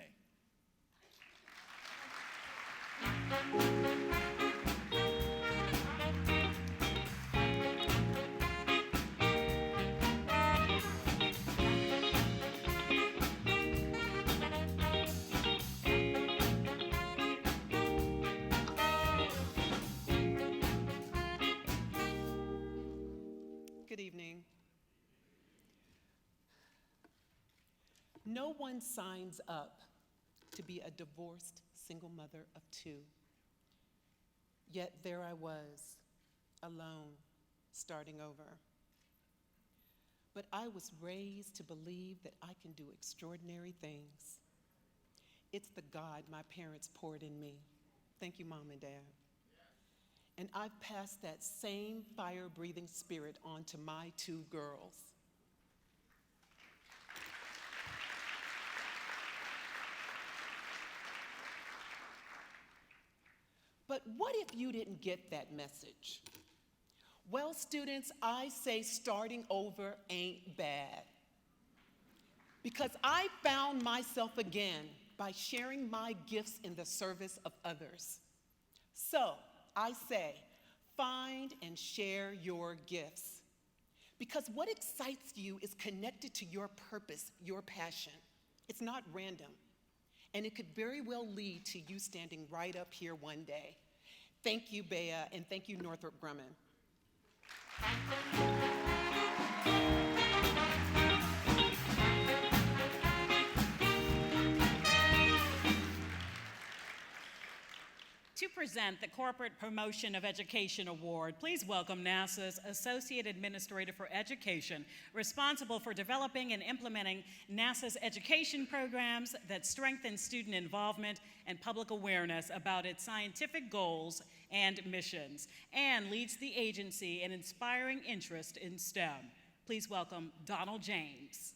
Good evening. No one signs up to be a divorced single mother of 2. Yet there I was, alone, starting over. But I was raised to believe that I can do extraordinary things. It's the God my parents poured in me. Thank you, Mom and Dad. And I've passed that same fire-breathing spirit on to my 2 girls. But what if you didn't get that message? Well, students, I say starting over ain't bad. Because I found myself again by sharing my gifts in the service of others. So I say, find and share your gifts. Because what excites you is connected to your purpose, your passion. It's not random. And it could very well lead to you standing right up here one day. Thank you, BEYA, and thank you, Northrop Grumman. To present the Corporate Promotion of Education Award, please welcome NASA's Associate Administrator for Education, responsible for developing and implementing NASA's education programs that strengthen student involvement and public awareness about its scientific goals and missions, and leads the agency in inspiring interest in STEM. Please welcome Donald James.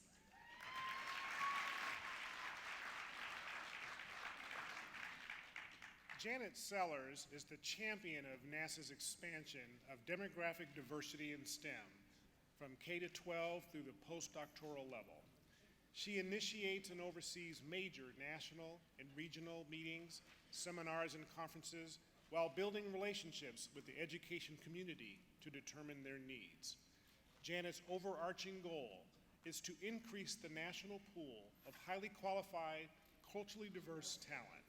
Janet Sellers is the champion of NASA's expansion of demographic diversity in STEM from K-12 through the postdoctoral level. She initiates and oversees major national and regional meetings, seminars, and conferences while building relationships with the education community to determine their needs. Janet's overarching goal is to increase the national pool of highly qualified, culturally diverse talent.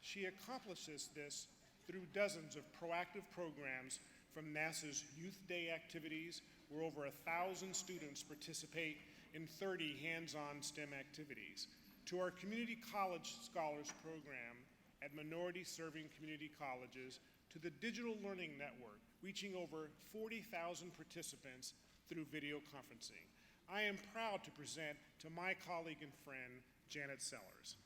She accomplishes this through dozens of proactive programs from NASA's Youth Day activities, where over 1,000 students participate in 30 hands-on STEM activities, to our Community College Scholars Program at minority-serving community colleges, to the Digital Learning Network, reaching over 40,000 participants through video conferencing. I am proud to present to my colleague and friend, Janet Sellers.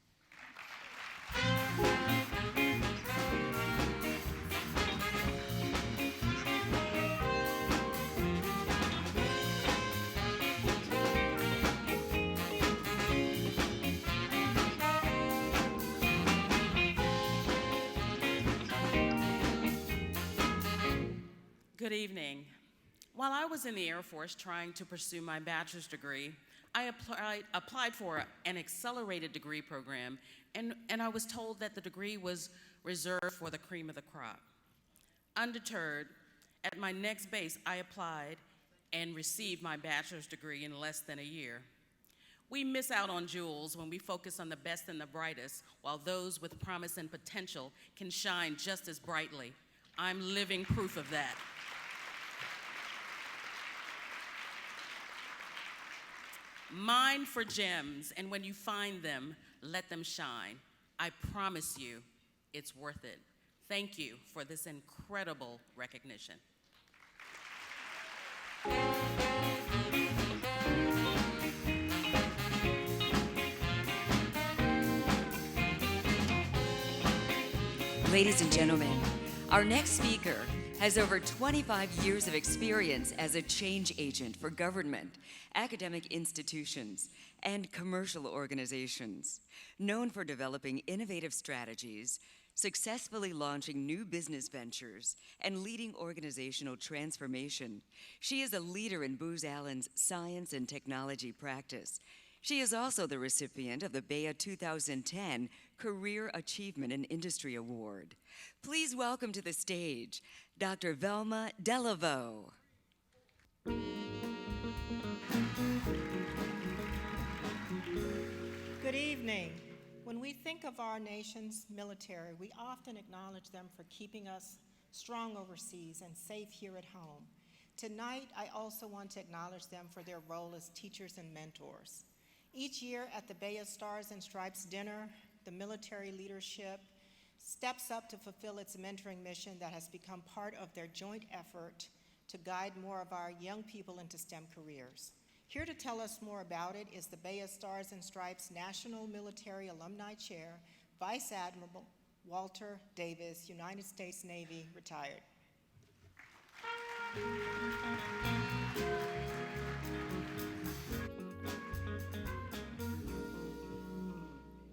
Good evening. While I was in the Air Force trying to pursue my bachelor's degree, I applied for an accelerated degree program, and I was told that the degree was reserved for the cream of the crop. Undeterred, at my next base, I applied and received my bachelor's degree in less than a year. We miss out on jewels when we focus on the best and the brightest, while those with promise and potential can shine just as brightly. I'm living proof of that. Mine for gems, and when you find them, let them shine. I promise you, it's worth it. Thank you for this incredible recognition. Ladies and gentlemen, our next speaker has over 25 years of experience as a change agent for government, academic institutions, and commercial organizations. Known for developing innovative strategies, successfully launching new business ventures, and leading organizational transformation, she is a leader in Booz Allen's science and technology practice. She is also the recipient of the BEYA 2010 Career Achievement in Industry Award. Please welcome to the stage, Dr. Velma Delaveau. Good evening. When we think of our nation's military, we often acknowledge them for keeping us strong overseas and safe here at home. Tonight, I also want to acknowledge them for their role as teachers and mentors. Each year at the BEYA Stars and Stripes dinner, the military leadership steps up to fulfill its mentoring mission that has become part of their joint effort to guide more of our young people into STEM careers. Here to tell us more about it is the BEYA Stars and Stripes National Military Alumni Chair, Vice Admiral Walter Davis, United States Navy, retired.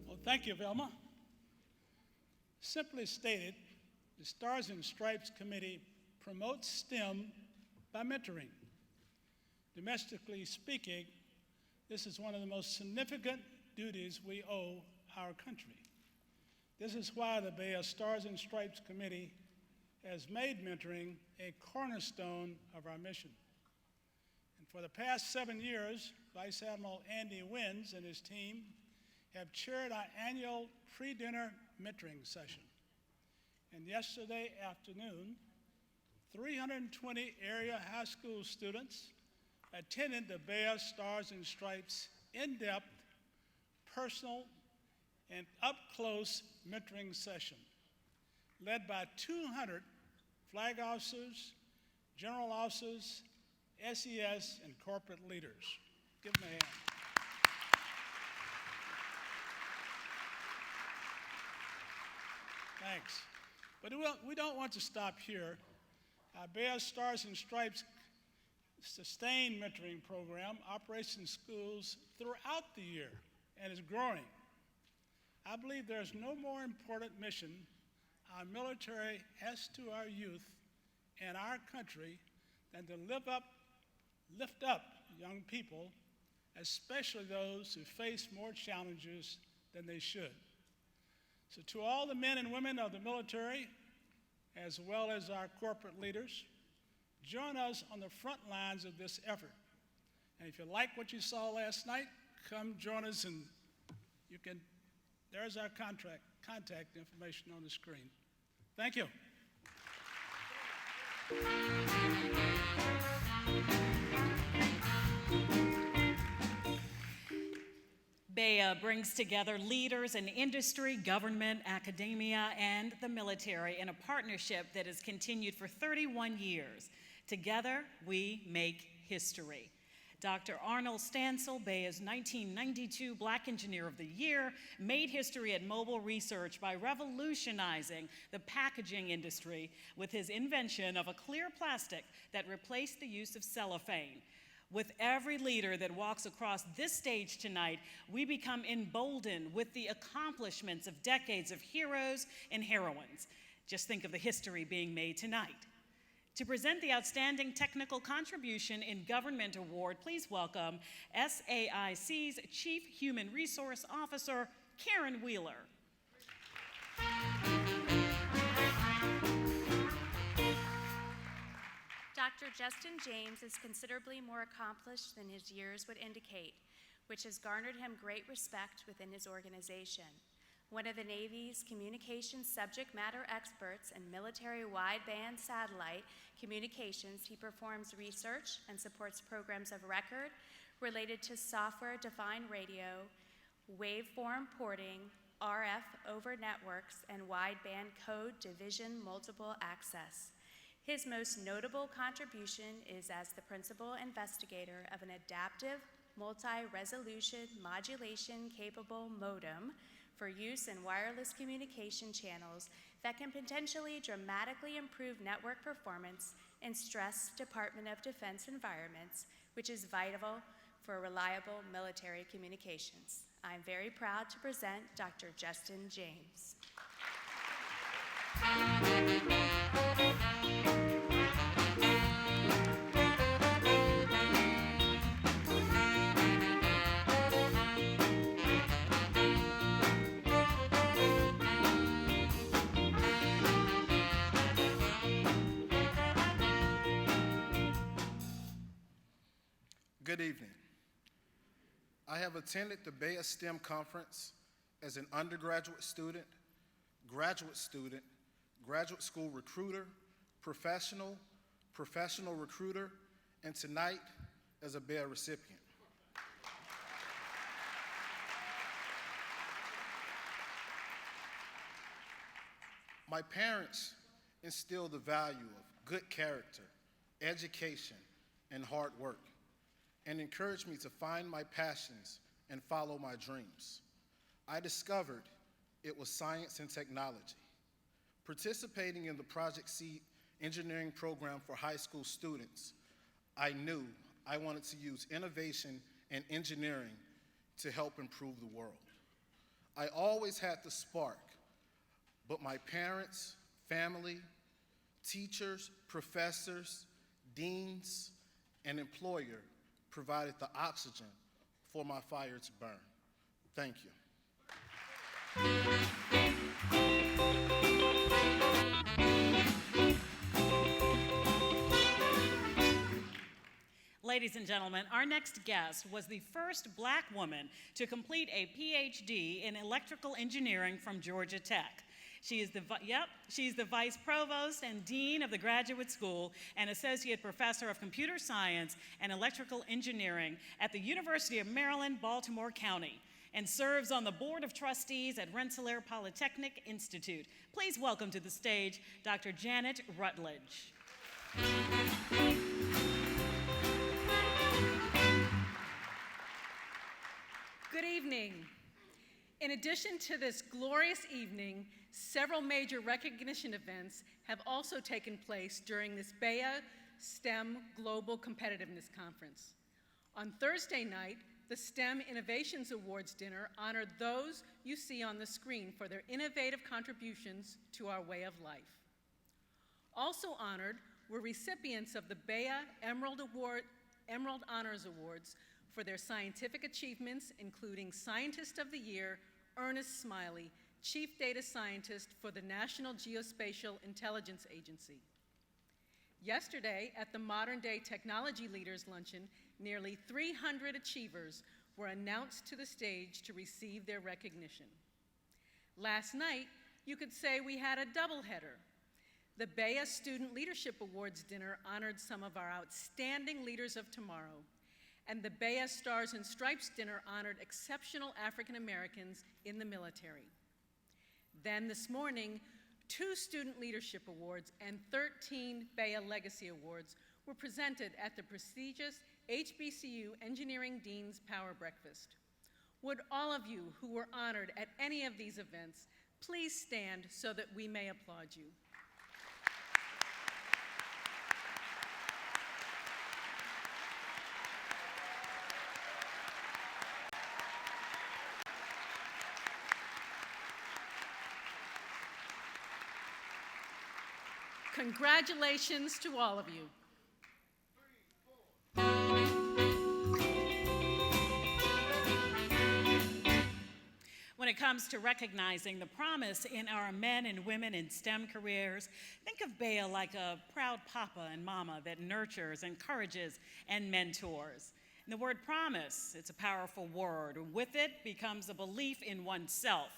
Well, thank you, Velma. Simply stated, The Stars and Stripes Committee promotes STEM by mentoring. Domestically speaking, this is one of the most significant duties we owe our country. This is why the BEYA Stars and Stripes Committee has made mentoring a cornerstone of our mission. And for the past 7 years, Vice Admiral Andy Wins and his team have chaired our annual pre-dinner mentoring session. And yesterday afternoon, 320 area high school students attended the BEYA Stars and Stripes in-depth, personal, and up-close mentoring session, led by 200 flag officers, general officers, SES, and corporate leaders. Give them a hand. Thanks. But we don't want to stop here. Our BEYA Stars and Stripes sustained mentoring program operates in schools throughout the year and is growing. I believe there's no more important mission our military has to our youth and our country than to lift up young people, especially those who face more challenges than they should. So to all the men and women of the military, as well as our corporate leaders, join us on the front lines of this effort. And if you like what you saw last night, come join us, and there's our contact information on the screen. Thank you. BEYA brings together leaders in industry, government, academia, and the military in a partnership that has continued for 31 years. Together, we make history. Dr. Arnold Stansel, BEYA's 1992 Black Engineer of the Year, made history at Mobile Research by revolutionizing the packaging industry with his invention of a clear plastic that replaced the use of cellophane. With every leader that walks across this stage tonight, we become emboldened with the accomplishments of decades of heroes and heroines. Just think of the history being made tonight. To present the Outstanding Technical Contribution in Government Award, please welcome SAIC's Chief Human Resource Officer, Karen Wheeler. Dr. Justin James is considerably more accomplished than his years would indicate, which has garnered him great respect within his organization. One of the Navy's communications subject matter experts in military wideband satellite communications, he performs research and supports programs of record related to software-defined radio, waveform porting, RF over networks, and wideband code division multiple access. His most notable contribution is as the principal investigator of an adaptive, multi-resolution, modulation-capable modem for use in wireless communication channels that can potentially dramatically improve network performance in stressed Department of Defense environments, which is vital for reliable military communications. I'm very proud to present Dr. Justin James. Good evening. I have attended the BEYA STEM conference as an undergraduate student, graduate student, graduate school recruiter, professional recruiter, and tonight as a BEYA recipient. My parents instilled the value of good character, education, and hard work, and encouraged me to find my passions and follow my dreams. I discovered it was science and technology. Participating in the Project Seed engineering program for high school students, I knew I wanted to use innovation and engineering to help improve the world. I always had the spark, but my parents, family, teachers, professors, deans, and employer provided the oxygen for my fire to burn. Thank you. Ladies and gentlemen, our next guest was the first Black woman to complete a PhD in electrical engineering from Georgia Tech. She's the Vice Provost and Dean of the Graduate School and Associate Professor of Computer Science and Electrical Engineering at the University of Maryland, Baltimore County, and serves on the Board of Trustees at Rensselaer Polytechnic Institute. Please welcome to the stage Dr. Janet Rutledge. Good evening. In addition to this glorious evening, several major recognition events have also taken place during this BEYA STEM Global Competitiveness Conference. On Thursday night, the STEM Innovations Awards dinner honored those you see on the screen for their innovative contributions to our way of life. Also honored were recipients of the BEYA Emerald Honors Awards for their scientific achievements, including Scientist of the Year, Ernest Smiley, Chief Data Scientist for the National Geospatial Intelligence Agency. Yesterday, at the Modern Day Technology Leaders Luncheon, nearly 300 achievers were announced to the stage to receive their recognition. Last night, you could say we had a doubleheader. The BEYA Student Leadership Awards dinner honored some of our outstanding leaders of tomorrow, and the BEYA Stars and Stripes dinner honored exceptional African Americans in the military. Then this morning, 2 Student Leadership Awards and 13 BEYA Legacy Awards were presented at the prestigious HBCU Engineering Dean's Power Breakfast. Would all of you who were honored at any of these events please stand so that we may applaud you. Congratulations to all of you. When it comes to recognizing the promise in our men and women in STEM careers, think of BEYA like a proud papa and mama that nurtures, encourages, and mentors. And the word promise, it's a powerful word. With it becomes a belief in oneself.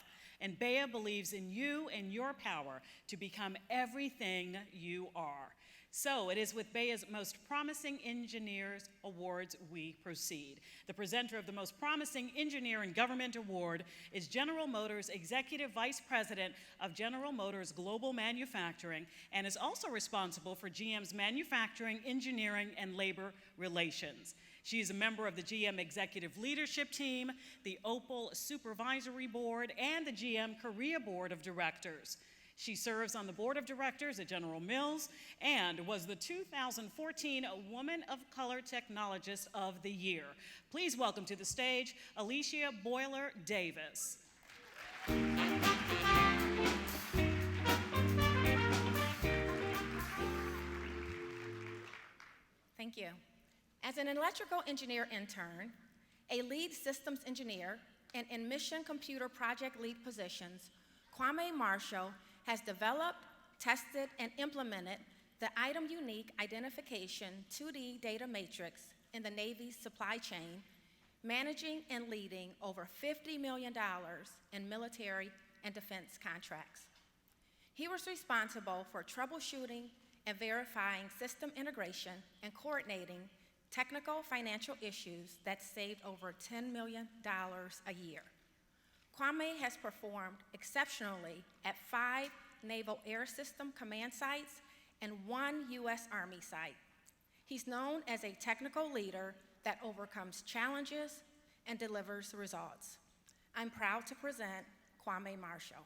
And BEYA believes in you and your power to become everything you are. So it is with BEYA's Most Promising Engineers Awards we proceed. The presenter of the Most Promising Engineer in Government Award is General Motors Executive Vice President of General Motors Global Manufacturing and is also responsible for GM's manufacturing, engineering, and labor relations. She is a member of the GM Executive Leadership Team, the Opal Supervisory Board, and the GM Korea Board of Directors. She serves on the Board of Directors at General Mills and was the 2014 Woman of Color Technologist of the Year. Please welcome to the stage Alicia Boiler Davis. Thank you. As an electrical engineer intern, a lead systems engineer, and in mission computer project lead positions, Kwame Marshall has developed, tested, and implemented the item unique identification 2D data matrix in the Navy's supply chain, managing and leading over $50 million in military and defense contracts. He was responsible for troubleshooting and verifying system integration and coordinating technical financial issues that saved over $10 million a year. Kwame has performed exceptionally at 5 Naval Air System command sites and 1 U.S. Army site. He's known as a technical leader that overcomes challenges and delivers results. I'm proud to present Kwame Marshall.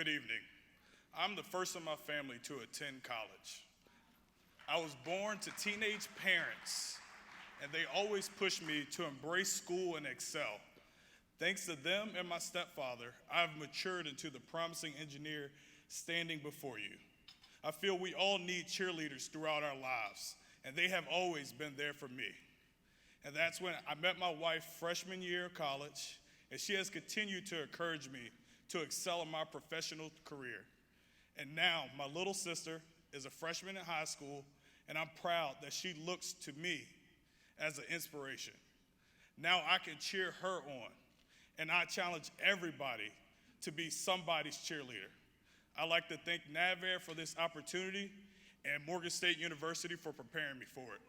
good evening. I'm the first in my family to attend college. I was born to teenage parents, and they always pushed me to embrace school and excel. Thanks to them and my stepfather, I've matured into the promising engineer standing before you. I feel we all need cheerleaders throughout our lives, and they have always been there for me. And that's when I met my wife freshman year of college, and she has continued to encourage me to excel in my professional career. And now my little sister is a freshman in high school, and I'm proud that she looks to me as an inspiration. Now I can cheer her on, and I challenge everybody to be somebody's cheerleader. I'd like to thank NAVAIR for this opportunity and Morgan State University for preparing me for it.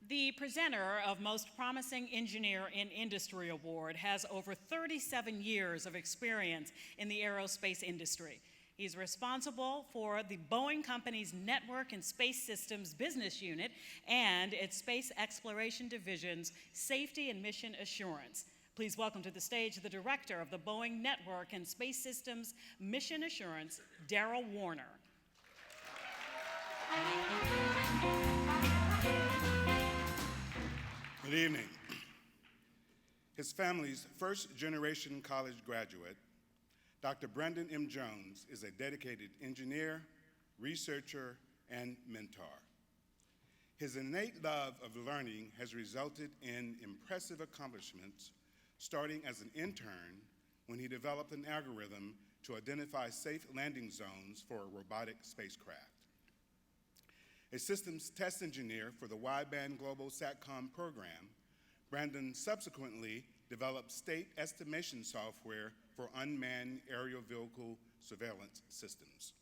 The presenter of Most Promising Engineer in Industry Award has over 37 years of experience in the aerospace industry. He's responsible for the Boeing Company's Network and Space Systems Business Unit and its Space Exploration Division's Safety and Mission Assurance. Please welcome to the stage the director of the Boeing Network and Space Systems Mission Assurance, Darrell Warner. Good evening. His family's first-generation college graduate, Dr. Brandon M. Jones, is a dedicated engineer, researcher, and mentor. His innate love of learning has resulted in impressive accomplishments, starting as an intern when he developed an algorithm to identify safe landing zones for a robotic spacecraft. A systems test engineer for the wideband global SATCOM program, Brandon subsequently developed state estimation software for unmanned aerial vehicle surveillance systems.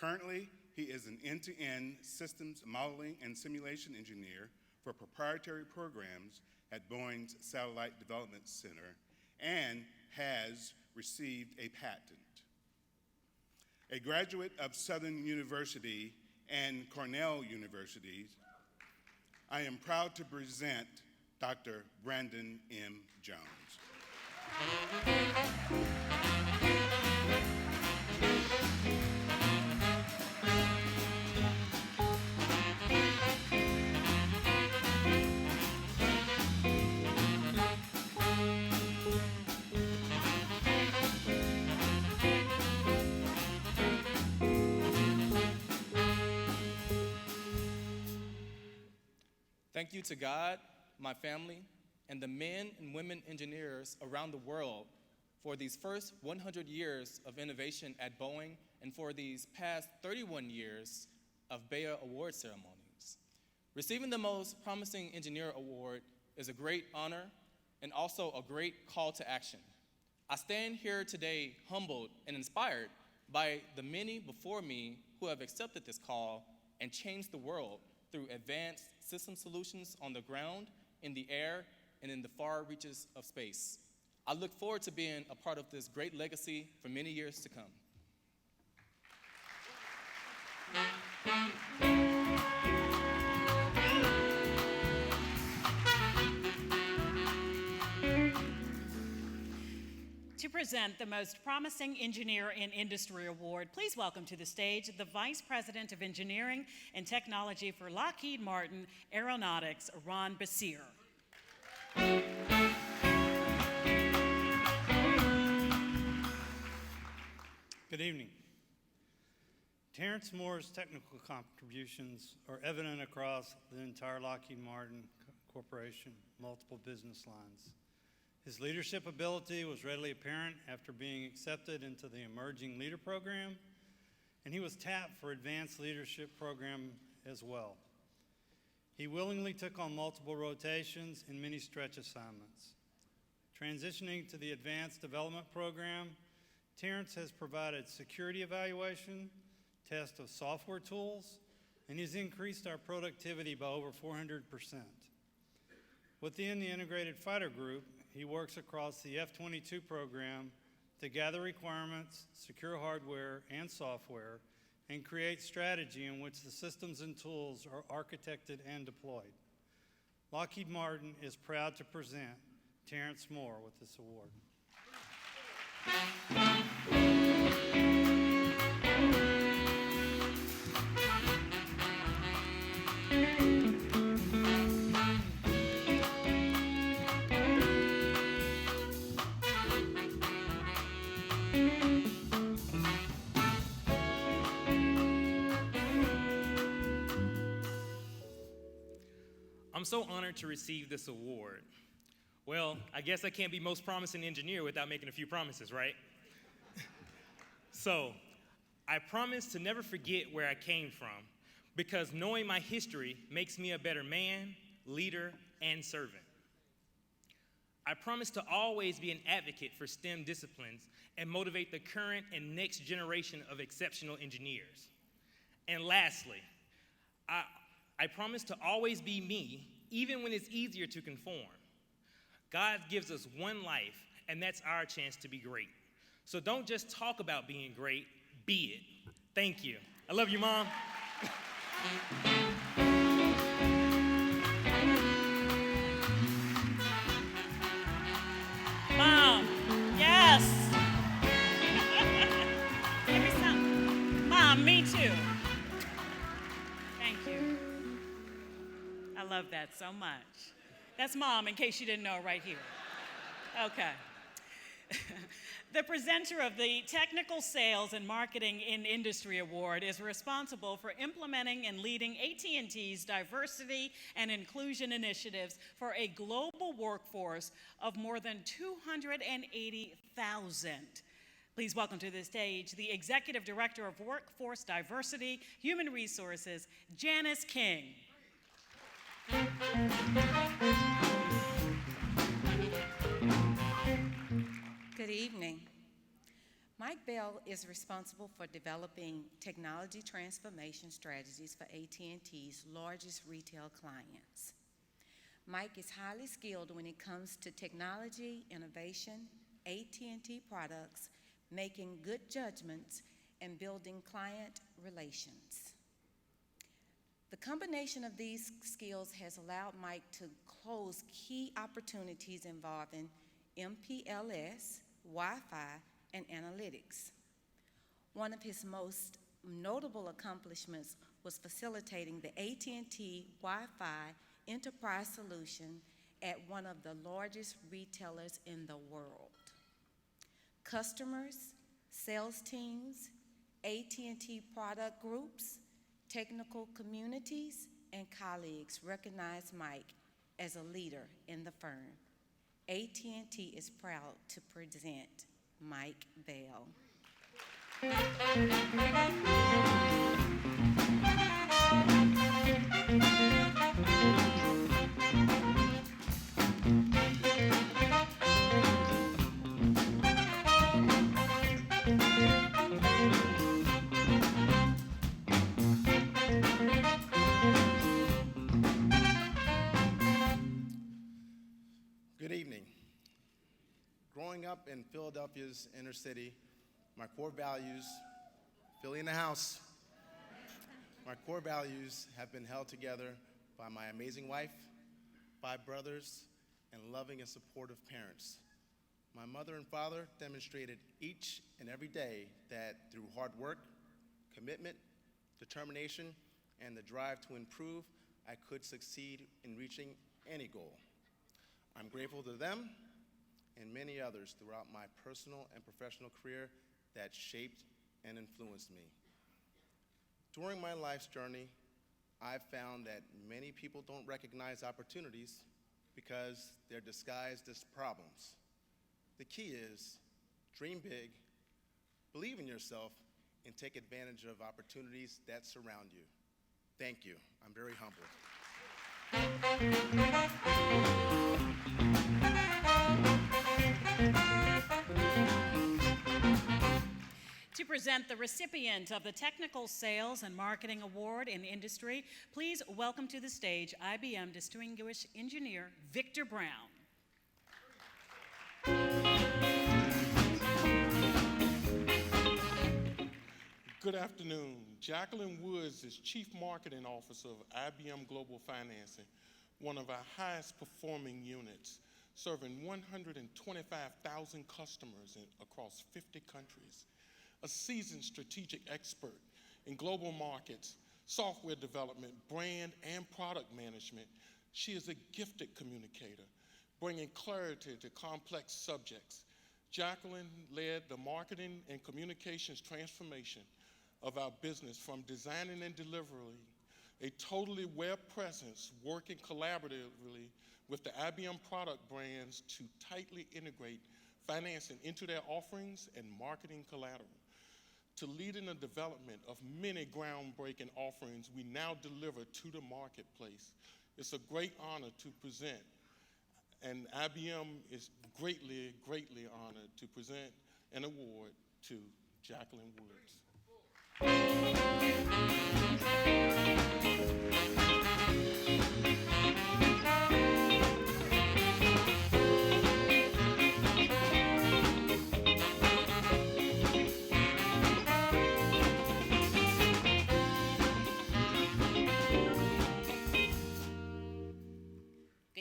Currently, he is an end-to-end systems modeling and simulation engineer for proprietary programs at Boeing's Satellite Development Center and has received a patent. A graduate of Southern University and Cornell University, I am proud to present Dr. Brandon M. Jones. Thank you to God, my family, and the men and women engineers around the world for these first 100 years of innovation at Boeing and for these past 31 years of BEYA award ceremonies. Receiving the Most Promising Engineer Award is a great honor and also a great call to action. I stand here today humbled and inspired by the many before me who have accepted this call and changed the world through advanced system solutions on the ground, in the air, and in the far reaches of space. I look forward to being a part of this great legacy for many years to come. To present the Most Promising Engineer in Industry Award, please welcome to the stage the Vice President of Engineering and Technology for Lockheed Martin Aeronautics, Ron Basir. Good evening. Terrence Moore's technical contributions are evident across the entire Lockheed Martin Corporation, multiple business lines. His leadership ability was readily apparent after being accepted into the Emerging Leader Program, and he was tapped for Advanced Leadership Program as well. He willingly took on multiple rotations and many stretch assignments. Transitioning to the Advanced Development Program, Terrence has provided security evaluation, test of software tools, and he's increased our productivity by over 400%. Within the Integrated Fighter Group, he works across the F-22 program to gather requirements, secure hardware and software, and create strategy in which the systems and tools are architected and deployed. Lockheed Martin is proud to present Terrence Moore with this award. I'm so honored to receive this award. Well, I guess I can't be most promising engineer without making a few promises, right? So, I promise to never forget where I came from, because knowing my history makes me a better man, leader, and servant. I promise to always be an advocate for STEM disciplines and motivate the current and next generation of exceptional engineers. And lastly, I promise to always be me, even when it's easier to conform. God gives us one life, and that's our chance to be great. So don't just talk about being great, be it. Thank you. I love you, Mom. Mom, yes. Give me some. Mom, me too. Thank you. I love that so much. That's Mom, in case you didn't know, right here. Okay. The presenter of the Technical Sales and Marketing in Industry Award is responsible for implementing and leading AT&T's diversity and inclusion initiatives for a global workforce of more than 280,000. Please welcome to the stage the Executive Director of Workforce Diversity, Human Resources, Janice King. Good evening. Mike Bell is responsible for developing technology transformation strategies for AT&T's largest retail clients. Mike is highly skilled when it comes to technology, innovation, AT&T products, making good judgments, and building client relations. The combination of these skills has allowed Mike to close key opportunities involving MPLS, Wi-Fi, and analytics. One of his most notable accomplishments was facilitating the AT&T Wi-Fi enterprise solution at one of the largest retailers in the world. Customers, sales teams, AT&T product groups, technical communities, and colleagues recognize Mike as a leader in the firm. AT&T is proud to present Mike Bell. Good evening. Growing up in Philadelphia's inner city, my core values, Philly in the house, my core values have been held together by my amazing wife, 5 brothers, and loving and supportive parents. My mother and father demonstrated each and every day that through hard work, commitment, determination, and the drive to improve, I could succeed in reaching any goal. I'm grateful to them and many others throughout my personal and professional career that shaped and influenced me. During my life's journey, I've found that many people don't recognize opportunities because they're disguised as problems. The key is dream big, believe in yourself, and take advantage of opportunities that surround you. Thank you. I'm very humbled. To present the recipient of the Technical Sales and Marketing Award in Industry, please welcome to the stage IBM Distinguished Engineer Victor Brown. Good afternoon. Jacqueline Woods is Chief Marketing Officer of IBM Global Financing, one of our highest performing units, serving 125,000 customers across 50 countries. A seasoned strategic expert in global markets, software development, brand, and product management, she is a gifted communicator, bringing clarity to complex subjects. Jacqueline led the marketing and communications transformation of our business from designing and delivering a totally web presence, working collaboratively with the IBM product brands to tightly integrate financing into their offerings and marketing collateral, to leading the development of many groundbreaking offerings we now deliver to the marketplace. It's a great honor to present, and IBM is greatly, greatly honored to present an award to Jacqueline Woods. Good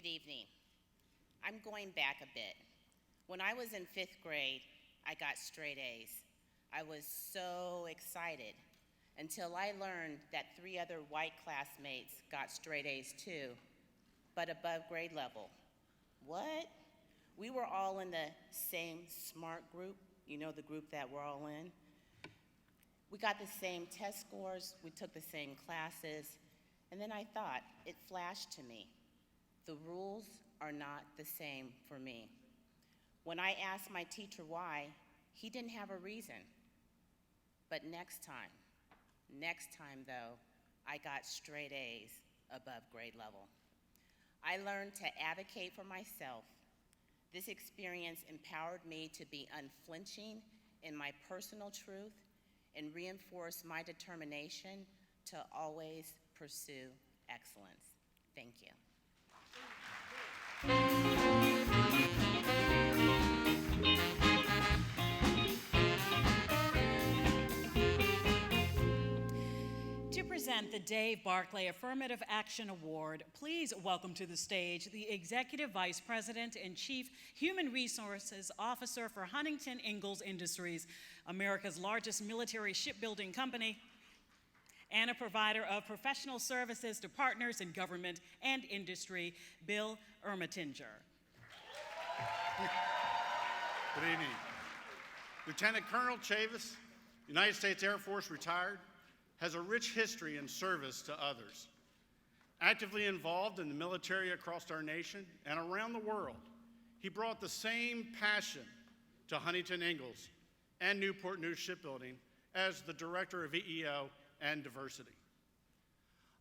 evening. I'm going back a bit. When I was in 5th grade, I got straight A's. I was so excited until I learned that 3 other white classmates got straight A's too, but above grade level. What? We were all in the same SMART group, you know, the group that we're all in. We got the same test scores, we took the same classes, and then I thought, it flashed to me, the rules are not the same for me. When I asked my teacher why, he didn't have a reason. But next time though, I got straight A's above grade level. I learned to advocate for myself. This experience empowered me to be unflinching in my personal truth and reinforced my determination to always pursue excellence. Thank you. To present the Dave Barclay Affirmative Action Award, please welcome to the stage the Executive Vice President and Chief Human Resources Officer for Huntington Ingalls Industries, America's largest military shipbuilding company, and a provider of professional services to partners in government and industry, Bill Ermatinger. Good evening. Lieutenant Colonel Chavis, United States Air Force retired, has a rich history in service to others. Actively involved in the military across our nation and around the world, he brought the same passion to Huntington Ingalls and Newport News Shipbuilding as the Director of EEO and Diversity.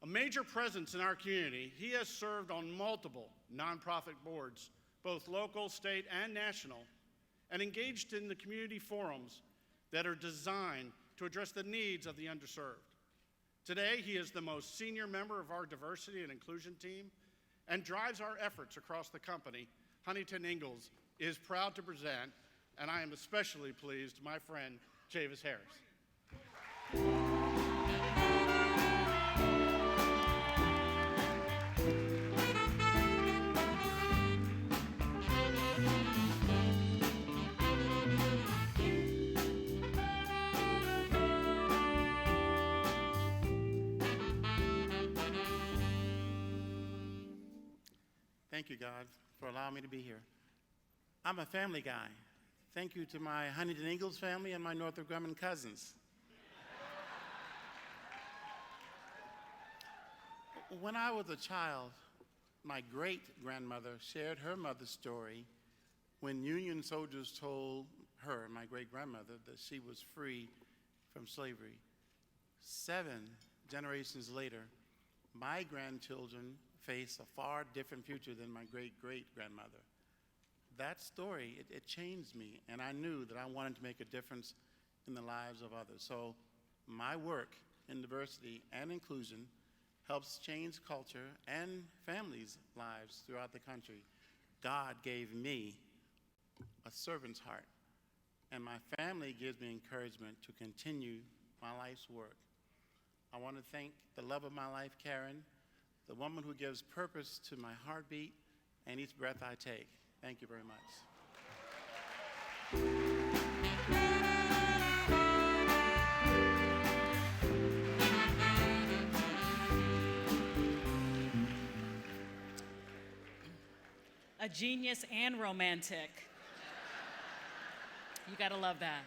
A major presence in our community, he has served on multiple nonprofit boards, both local, state, and national, and engaged in the community forums that are designed to address the needs of the underserved. Today, he is the most senior member of our diversity and inclusion team and drives our efforts across the company. Huntington Ingalls is proud to present, and I am especially pleased, my friend, Chavis Harris. Thank you, God, for allowing me to be here. I'm a family guy. Thank you to my Huntington Ingalls family and my Northrop Grumman cousins. When I was a child, my great-grandmother shared her mother's story when Union soldiers told her, my great-grandmother, that she was free from slavery. 7 generations later, my grandchildren face a far different future than my great-great-grandmother. That story, it changed me, and I knew that I wanted to make a difference in the lives of others. So my work in diversity and inclusion helps change culture and families' lives throughout the country. God gave me a servant's heart, and my family gives me encouragement to continue my life's work. I want to thank the love of my life, Karen, the woman who gives purpose to my heartbeat and each breath I take. Thank you very much. A genius and romantic. You gotta love that.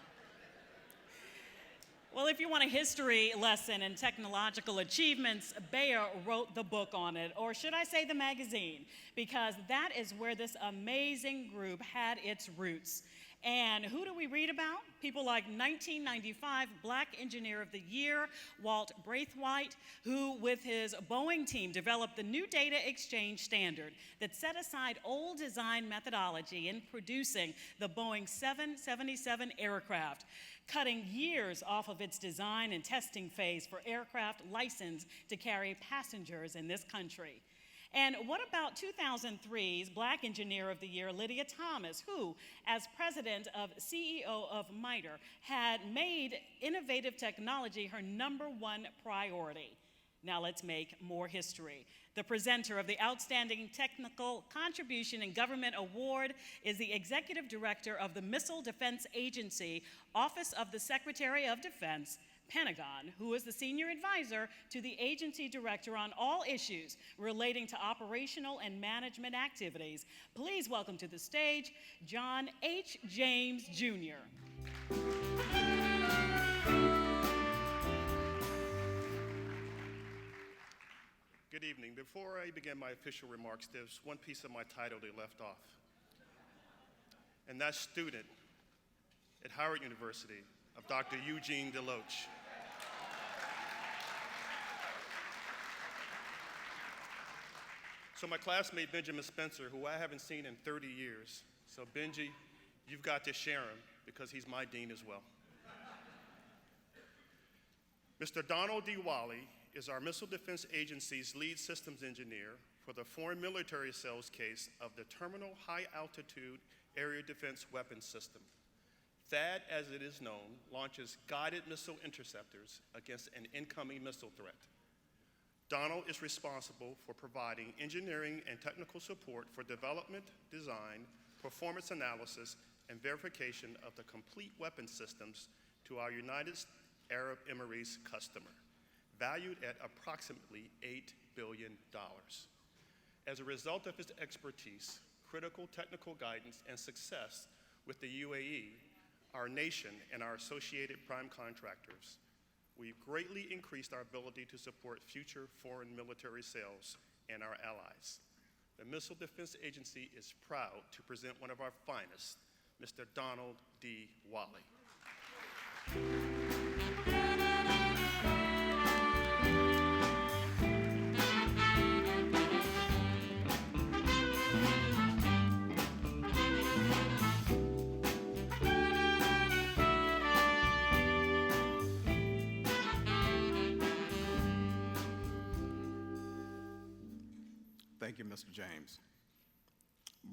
Well, if you want a history lesson in technological achievements, BEYA wrote the book on it, or should I say the magazine, because that is where this amazing group had its roots. And who do we read about? People like 1995 Black Engineer of the Year, Walt Braithwaite, who with his Boeing team developed the new data exchange standard that set aside old design methodology in producing the Boeing 777 aircraft, cutting years off of its design and testing phase for aircraft licensed to carry passengers in this country. And what about 2003's Black Engineer of the Year, Lydia Thomas, who, as president of CEO of MITRE, had made innovative technology her #1 priority. Now let's make more history. The presenter of the Outstanding Technical Contribution in Government Award is the Executive Director of the Missile Defense Agency, Office of the Secretary of Defense, Pentagon, who is the senior advisor to the agency director on all issues relating to operational and management activities. Please welcome to the stage, John H. James, Jr. Good evening. Before I begin my official remarks, there's one piece of my title they left off. And that's student at Howard University of Dr. Eugene Deloach. So my classmate, Benjamin Spencer, who I haven't seen in 30 years. So Benji, you've got to share him because he's my dean as well. Mr. Donald D. Wally is our Missile Defense Agency's lead systems engineer for the Foreign Military Sales case of the Terminal High Altitude Area Defense Weapons System. THAAD, as it is known, launches guided missile interceptors against an incoming missile threat. Donald is responsible for providing engineering and technical support for development, design, performance analysis, and verification of the complete weapon systems to our United Arab Emirates customer, valued at approximately $8 billion. As a result of his expertise, critical technical guidance, and success with the UAE, our nation, and our associated prime contractors, we've greatly increased our ability to support future foreign military sales and our allies. The Missile Defense Agency is proud to present one of our finest, Mr. Donald D. Wally. Thank you, Mr. James.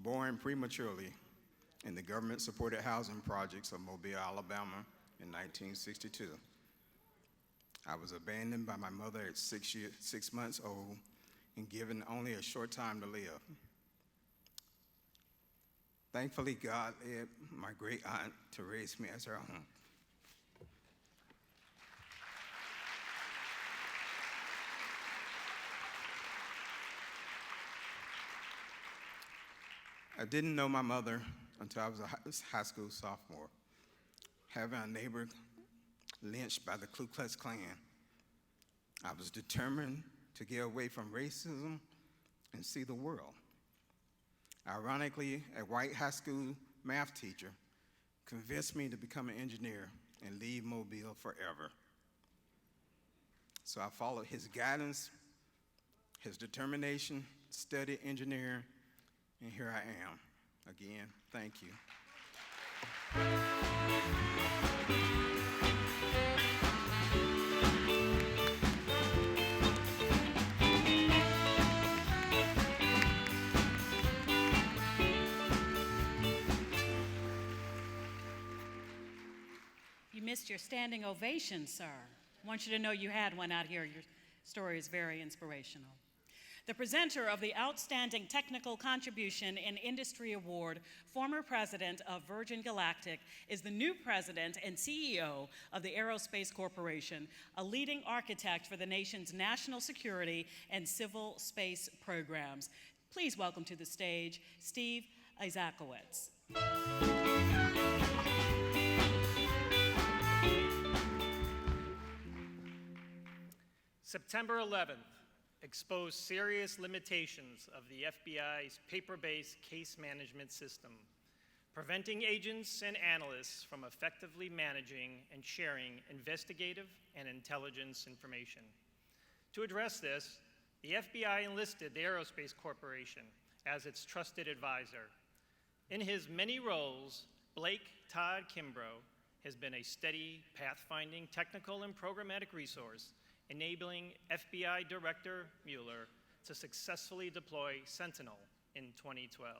Born prematurely in the government-supported housing projects of Mobile, Alabama in 1962, I was abandoned by my mother at 6 months old and given only a short time to live. Thankfully, God led my great aunt to raise me as her own. I didn't know my mother until I was a high school sophomore, having a neighbor lynched by the Ku Klux Klan. I was determined to get away from racism and see the world. Ironically, a white high school math teacher convinced me to become an engineer and leave Mobile forever. So I followed his guidance, his determination, studied engineering, and here I am. Again, thank you. You missed your standing ovation, sir. I want you to know you had one out here. Your story is very inspirational. The presenter of the Outstanding Technical Contribution in Industry Award, former president of Virgin Galactic, is the new president and CEO of the Aerospace Corporation, a leading architect for the nation's national security and civil space programs. Please welcome to the stage Steve Isakowitz. September 11th exposed serious limitations of the FBI's paper-based case management system, preventing agents and analysts from effectively managing and sharing investigative and intelligence information. To address this, the FBI enlisted the Aerospace Corporation as its trusted advisor. In his many roles, Blake Todd Kimbrough has been a steady, pathfinding technical and programmatic resource, enabling FBI Director Mueller to successfully deploy Sentinel in 2012.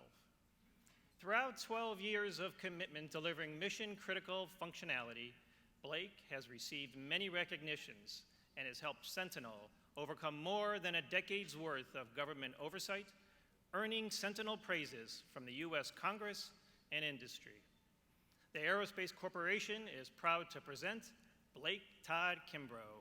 Throughout 12 years of commitment delivering mission-critical functionality, Blake has received many recognitions and has helped Sentinel overcome more than a decade's worth of government oversight, earning Sentinel praises from the U.S. Congress and industry. The Aerospace Corporation is proud to present Blake Todd Kimbrough.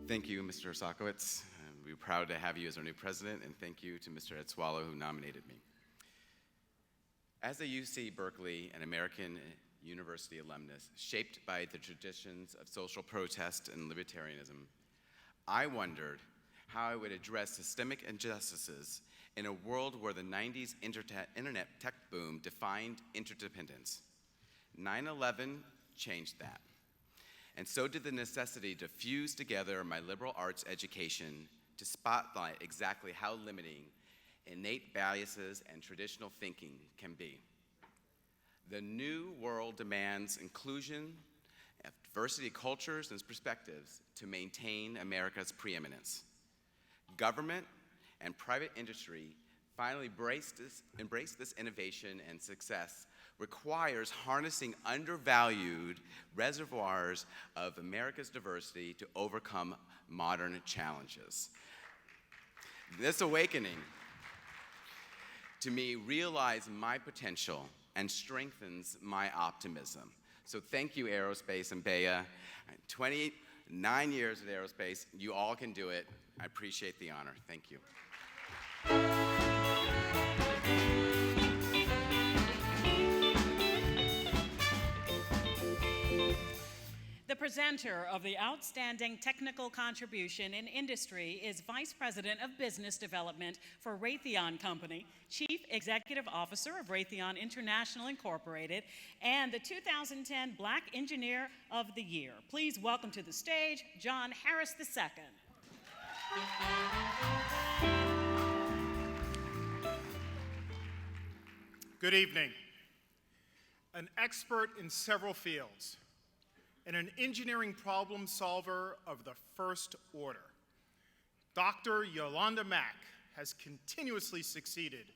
Thank you, Mr. Isakowitz. We're proud to have you as our new president, and thank you to Mr. Ed Swallow, who nominated me. As a UC Berkeley and American University alumnus, shaped by the traditions of social protest and libertarianism, I wondered how I would address systemic injustices in a world where the 90s internet tech boom defined interdependence. 9/11 changed that. And so did the necessity to fuse together my liberal arts education to spotlight exactly how limiting innate biases and traditional thinking can be. The new world demands inclusion of diversity, cultures, and perspectives to maintain America's preeminence. Government and private industry finally embrace this innovation and success requires harnessing undervalued reservoirs of America's diversity to overcome modern challenges. This awakening, to me, realized my potential and strengthens my optimism. So thank you, Aerospace and BEYA. 29 years at Aerospace, you all can do it. I appreciate the honor. Thank you. The presenter of the Outstanding Technical Contribution in Industry is Vice President of Business Development for Raytheon Company, Chief Executive Officer of Raytheon International Incorporated, and the 2010 Black Engineer of the Year. Please welcome to the stage John Harris II. Good evening. An expert in several fields and an engineering problem solver of the first order, Dr. Yolanda Mack has continuously succeeded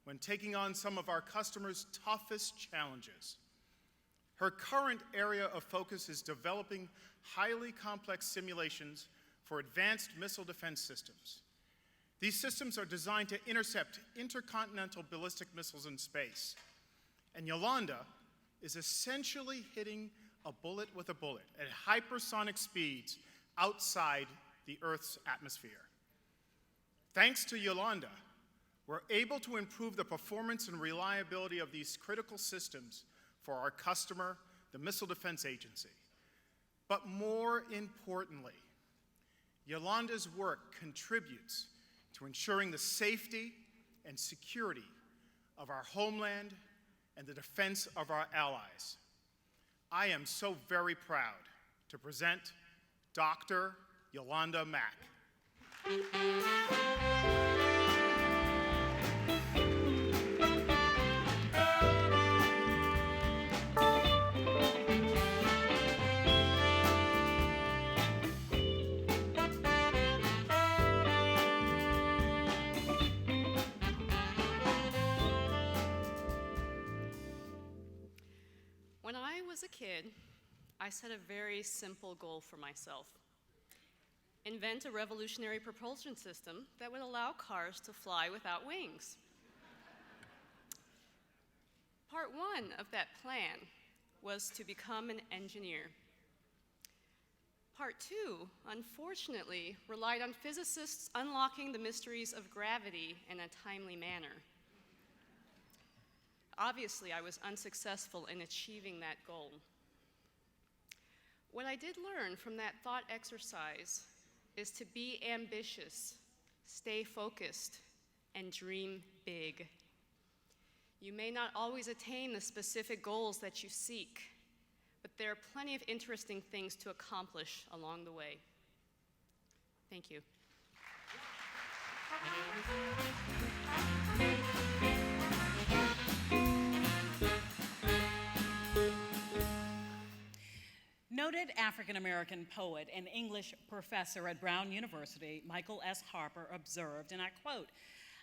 when taking on some of our customers' toughest challenges. Her current area of focus is developing highly complex simulations for advanced missile defense systems. These systems are designed to intercept intercontinental ballistic missiles in space. And Yolanda is essentially hitting a bullet with a bullet at hypersonic speeds outside the Earth's atmosphere. Thanks to Yolanda, we're able to improve the performance and reliability of these critical systems for our customer, the Missile Defense Agency. But more importantly, Yolanda's work contributes to ensuring the safety and security of our homeland and the defense of our allies. I am so very proud to present Dr. Yolanda Mack. was a kid, I set a very simple goal for myself. Invent a revolutionary propulsion system that would allow cars to fly without wings. Part one of that plan was to become an engineer. Part two, unfortunately, relied on physicists unlocking the mysteries of gravity in a timely manner. Obviously, I was unsuccessful in achieving that goal. What I did learn from that thought exercise is to be ambitious, stay focused, and dream big. You may not always attain the specific goals that you seek, but there are plenty of interesting things to accomplish along the way. Thank you. Noted African-American poet and English professor at Brown University, Michael S. Harper, observed, and I quote,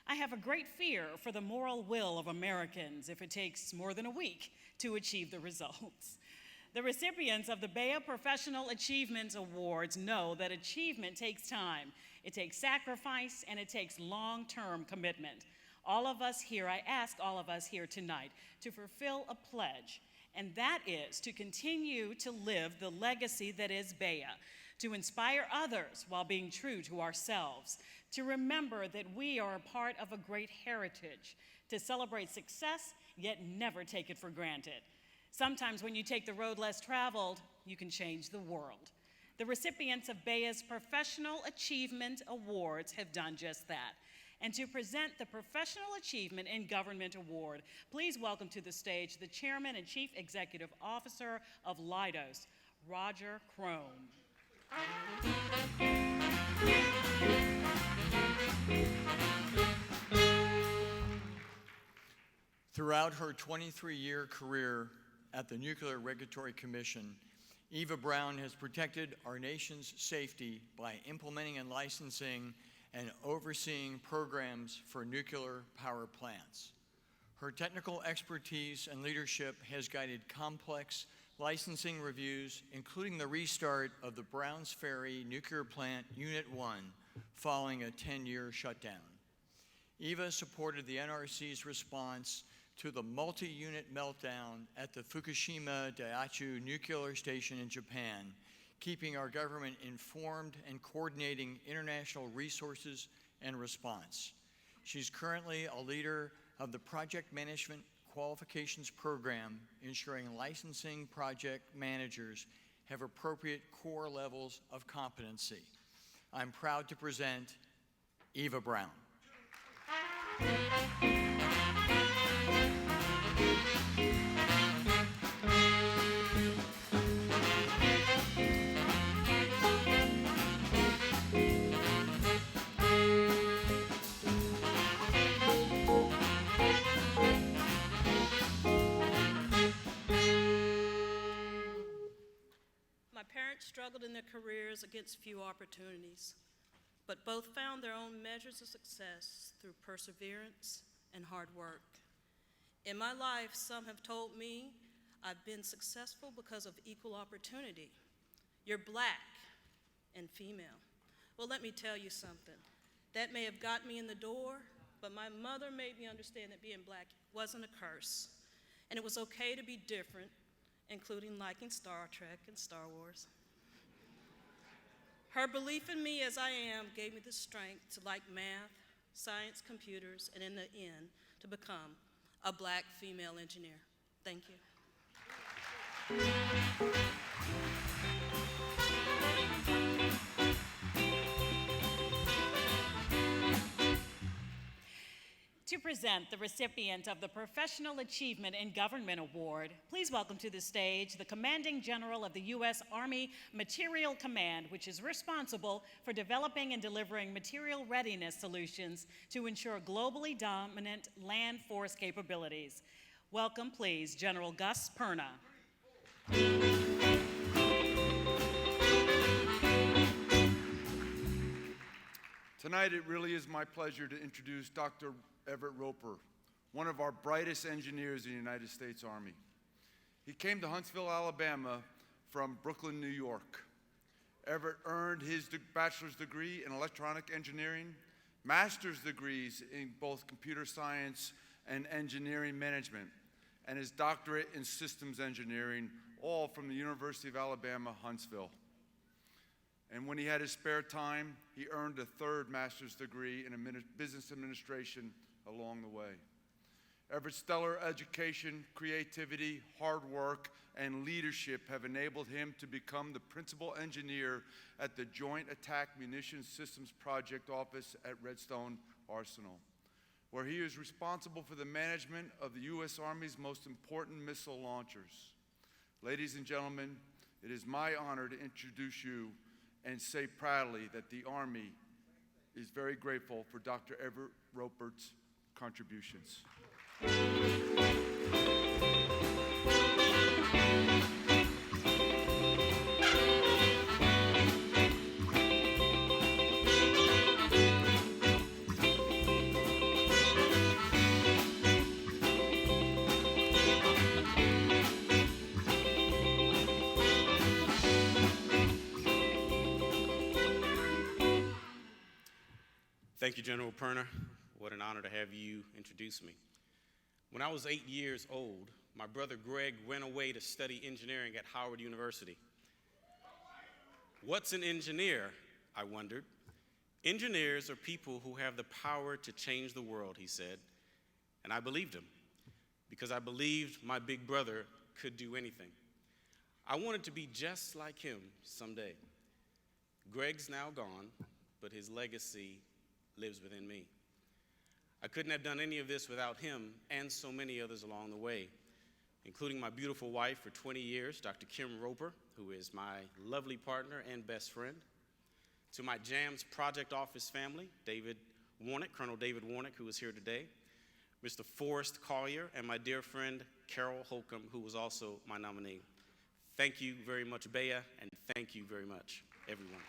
"I have a great fear for the moral will of Americans if it takes more than a week to achieve the results." The recipients of the BEYA Professional Achievements Awards know that achievement takes time, it takes sacrifice, and it takes long-term commitment. I ask all of us here tonight to fulfill a pledge, and that is to continue to live the legacy that is BEYA, to inspire others while being true to ourselves, to remember that we are a part of a great heritage, to celebrate success, yet never take it for granted. Sometimes when you take the road less traveled, you can change the world. The recipients of BEYA's Professional Achievement Awards have done just that. And to present the Professional Achievement in Government Award, please welcome to the stage the Chairman and Chief Executive Officer of Leidos, Roger Crome. Throughout her 23-year career at the Nuclear Regulatory Commission, Eva Brown has protected our nation's safety by implementing and licensing and overseeing programs for nuclear power plants. Her technical expertise and leadership has guided complex licensing reviews, including the restart of the Browns Ferry Nuclear Plant Unit 1 following a 10-year shutdown. Eva supported the NRC's response to the multi-unit meltdown at the Fukushima Daiichi nuclear station in Japan, keeping our government informed and coordinating international resources and response. She's currently a leader of the Project Management Qualifications Program, ensuring licensing project managers have appropriate core levels of competency. I'm proud to present Eva Brown. My parents struggled in their careers against few opportunities, but both found their own measures of success through perseverance and hard work. In my life, some have told me I've been successful because of equal opportunity. You're black and female. Well, let me tell you something. That may have got me in the door, but my mother made me understand that being black wasn't a curse, and it was okay to be different, including liking Star Trek and Star Wars. Her belief in me as I am gave me the strength to like math, science, computers, and in the end, to become a black female engineer. Thank you. To present the recipient of the Professional Achievement in Government Award, please welcome to the stage the Commanding General of the U.S. Army Materiel Command, which is responsible for developing and delivering material readiness solutions to ensure globally dominant land force capabilities. Welcome, please, General Gus Perna. Tonight, it really is my pleasure to introduce Dr. Everett Roper, one of our brightest engineers in the United States Army. He came to Huntsville, Alabama from Brooklyn, New York. Everett earned his bachelor's degree in electronic engineering, master's degrees in both computer science and engineering management, and his doctorate in systems engineering, all from the University of Alabama, Huntsville. And when he had his spare time, he earned a third master's degree in business administration along the way. Everett's stellar education, creativity, hard work, and leadership have enabled him to become the principal engineer at the Joint Attack Munitions Systems Project Office at Redstone Arsenal, where he is responsible for the management of the U.S. Army's most important missile launchers. Ladies and gentlemen, it is my honor to introduce you and say proudly that the Army is very grateful for Dr. Everett Ropert's contributions. Thank you, General Perner. What an honor to have you introduce me. When I was 8 years old, my brother Greg went away to study engineering at Howard University. What's an engineer? I wondered. Engineers are people who have the power to change the world, he said. And I believed him, because I believed my big brother could do anything. I wanted to be just like him someday. Greg's now gone, but his legacy lives within me. I couldn't have done any of this without him and so many others along the way, including my beautiful wife for 20 years, Dr. Kim Roper, who is my lovely partner and best friend. To my JAMS Project Office family, Colonel David Warnick, who is here today, Mr. Forrest Collier, and my dear friend Carol Holcomb, who was also my nominee. Thank you very much, BEYA, and thank you very much, everyone.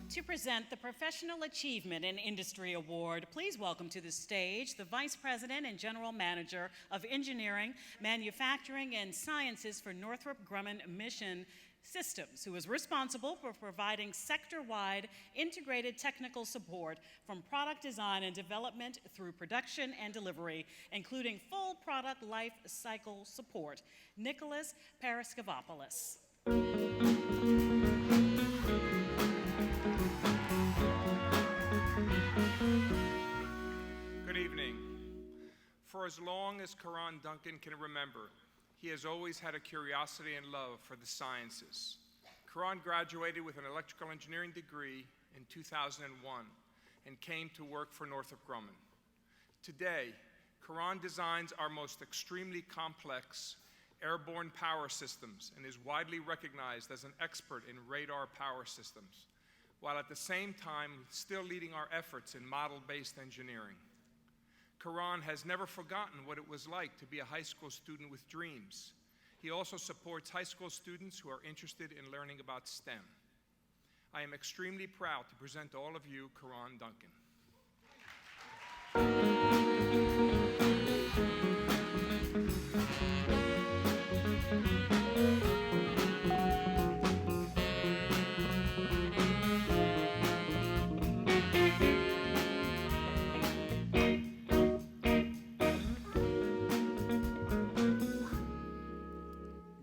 To present the Professional Achievement in Industry Award, please welcome to the stage the Vice President and General Manager of Engineering, Manufacturing, and Sciences for Northrop Grumman Mission Systems, who is responsible for providing sector-wide integrated technical support from product design and development through production and delivery, including full product life cycle support. Nicholas Paraskevopoulos. Good evening. For as long as Karan Duncan can remember, he has always had a curiosity and love for the sciences. Karan graduated with an electrical engineering degree in 2001 and came to work for Northrop Grumman. Today, Karan designs our most extremely complex airborne power systems and is widely recognized as an expert in radar power systems, while at the same time still leading our efforts in model-based engineering. Karan has never forgotten what it was like to be a high school student with dreams. He also supports high school students who are interested in learning about STEM. I am extremely proud to present to all of you Karan Duncan.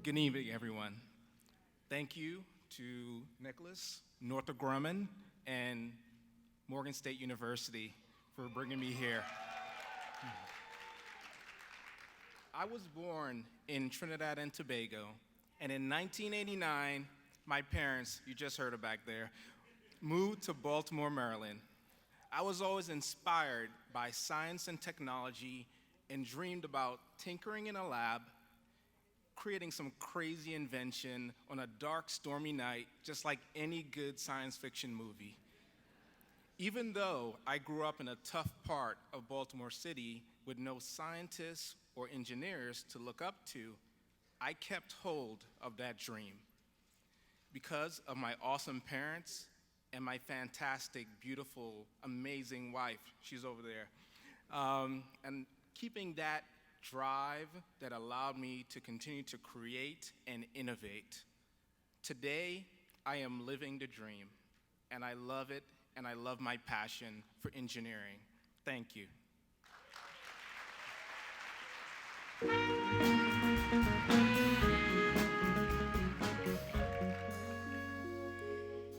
Good evening, everyone. Thank you to Nicholas, Northrop Grumman, and Morgan State University for bringing me here. I was born in Trinidad and Tobago, and in 1989, my parents, you just heard it back there, moved to Baltimore, Maryland. I was always inspired by science and technology and dreamed about tinkering in a lab, creating some crazy invention on a dark, stormy night, just like any good science fiction movie. Even though I grew up in a tough part of Baltimore City with no scientists or engineers to look up to, I kept hold of that dream. Because of my awesome parents and my fantastic, beautiful, amazing wife. She's over there. And keeping that drive that allowed me to continue to create and innovate. Today, I am living the dream, and I love it, and I love my passion for engineering. Thank you.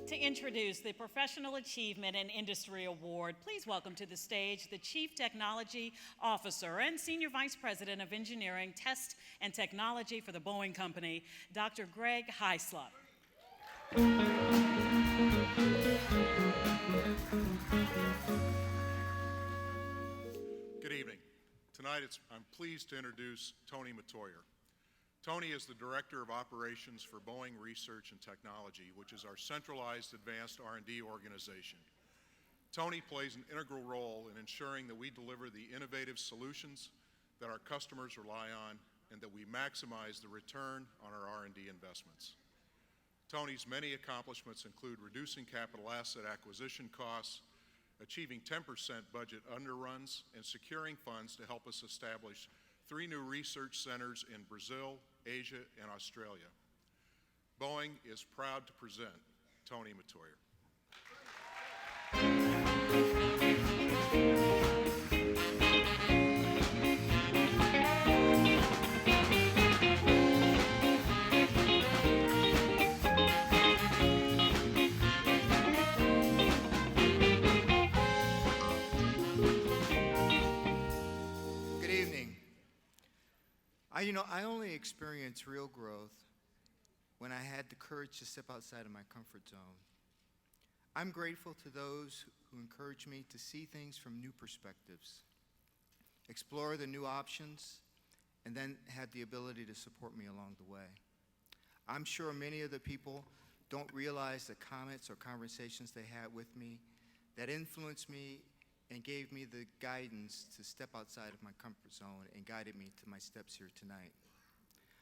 To introduce the Professional Achievement and Industry Award, please welcome to the stage the Chief Technology Officer and Senior Vice President of Engineering, Test, and Technology for the Boeing Company, Dr. Greg Hyslop. Good evening. Tonight I'm pleased to introduce Tony Matoyer. Tony is the Director of Operations for Boeing Research and Technology, which is our centralized advanced R&D organization. Tony plays an integral role in ensuring that we deliver the innovative solutions that our customers rely on and that we maximize the return on our R&D investments. Tony's many accomplishments include reducing capital asset acquisition costs, achieving 10% budget underruns, and securing funds to help us establish 3 new research centers in Brazil, Asia, and Australia. Boeing is proud to present Tony Matoyer. I only experienced real growth when I had the courage to step outside of my comfort zone. I'm grateful to those who encourage me to see things from new perspectives, explore the new options, and then had the ability to support me along the way. I'm sure many of the people don't realize the comments or conversations they had with me that influenced me and gave me the guidance to step outside of my comfort zone and guided me to my steps here tonight.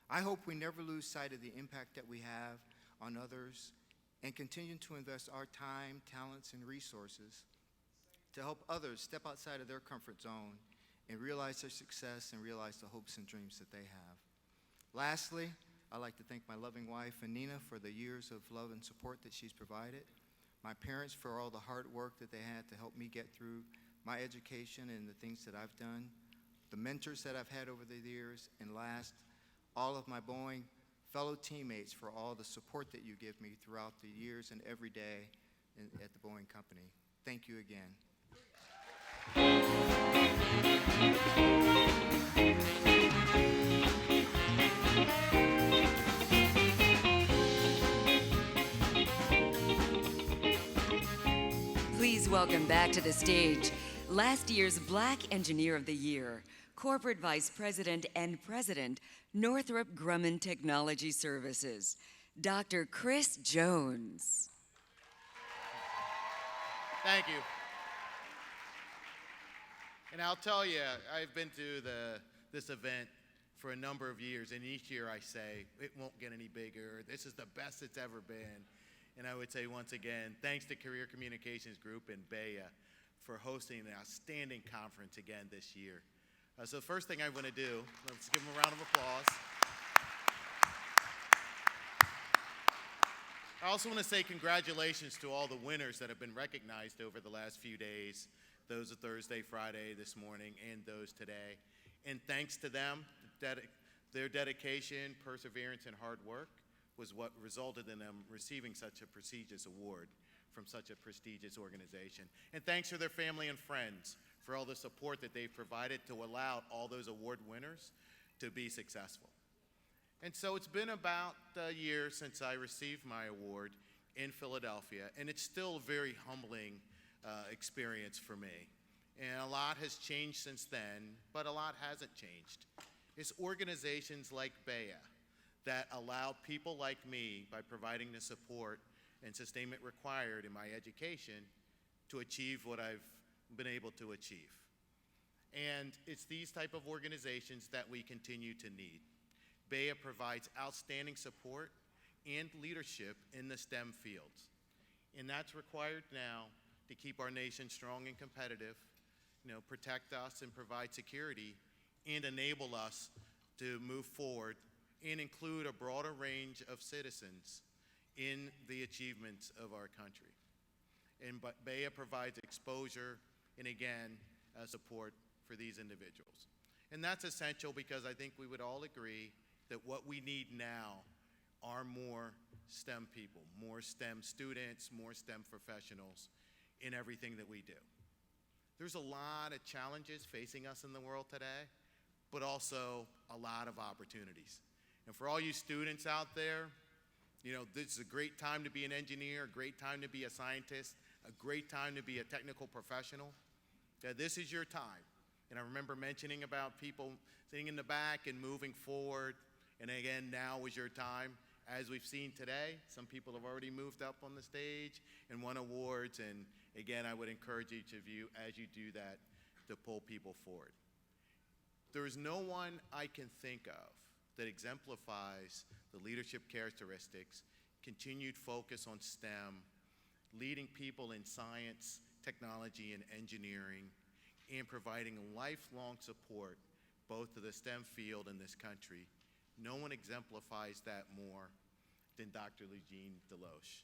I hope we never lose sight of the impact that we have on others and continue to invest our time, talents, and resources to help others step outside of their comfort zone and realize their success and realize the hopes and dreams that they have. Lastly, I'd like to thank my loving wife, Anina, for the years of love and support that she's provided, my parents for all the hard work that they had to help me get through my education and the things that I've done, the mentors that I've had over the years, and last, all of my Boeing fellow teammates for all the support that you give me throughout the years and every day at the Boeing Company. Thank you again. Please welcome back to the stage last year's Black Engineer of the Year, Corporate Vice President and President, Northrop Grumman Technology Services, Dr. Chris Jones. Thank you. And I'll tell you, I've been to this event for a number of years, and each year I say, it won't get any bigger. This is the best it's ever been. And I would say once again, thanks to Career Communications Group and BEYA for hosting an outstanding conference again this year. So the first thing I want to do, let's give them a round of applause. I also want to say congratulations to all the winners that have been recognized over the last few days, those of Thursday, Friday, this morning, and those today. And thanks to them, their dedication, perseverance, and hard work was what resulted in them receiving such a prestigious award from such a prestigious organization. And thanks to their family and friends for all the support that they've provided to allow all those award winners to be successful. And so it's been about a year since I received my award in Philadelphia, and it's still a very humbling experience for me. And a lot has changed since then, but a lot hasn't changed. It's organizations like BEYA that allow people like me, by providing the support and sustainment required in my education, to achieve what I've been able to achieve. And it's these type of organizations that we continue to need. BEYA provides outstanding support and leadership in the STEM fields. And that's required now to keep our nation strong and competitive, protect us and provide security, and enable us to move forward and include a broader range of citizens in the achievements of our country. And BEYA provides exposure and, again, support for these individuals. And that's essential because I think we would all agree that what we need now are more STEM people, more STEM students, more STEM professionals in everything that we do. There's a lot of challenges facing us in the world today, but also a lot of opportunities. And for all you students out there, this is a great time to be an engineer, a great time to be a scientist, a great time to be a technical professional. This is your time. And I remember mentioning about people sitting in the back and moving forward. And again, now is your time. As we've seen today, some people have already moved up on the stage and won awards. And again, I would encourage each of you, as you do that, to pull people forward. There is no one I can think of that exemplifies the leadership characteristics, continued focus on STEM, leading people in science, technology, and engineering, and providing lifelong support both to the STEM field in this country. No one exemplifies that more than Dr. Eugene Deloche.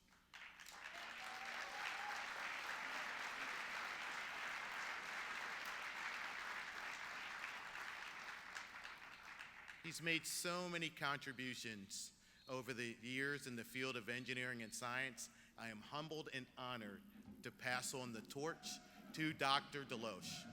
He's made so many contributions over the years in the field of engineering and science. I am humbled and honored to pass on the torch to Dr. Deloche.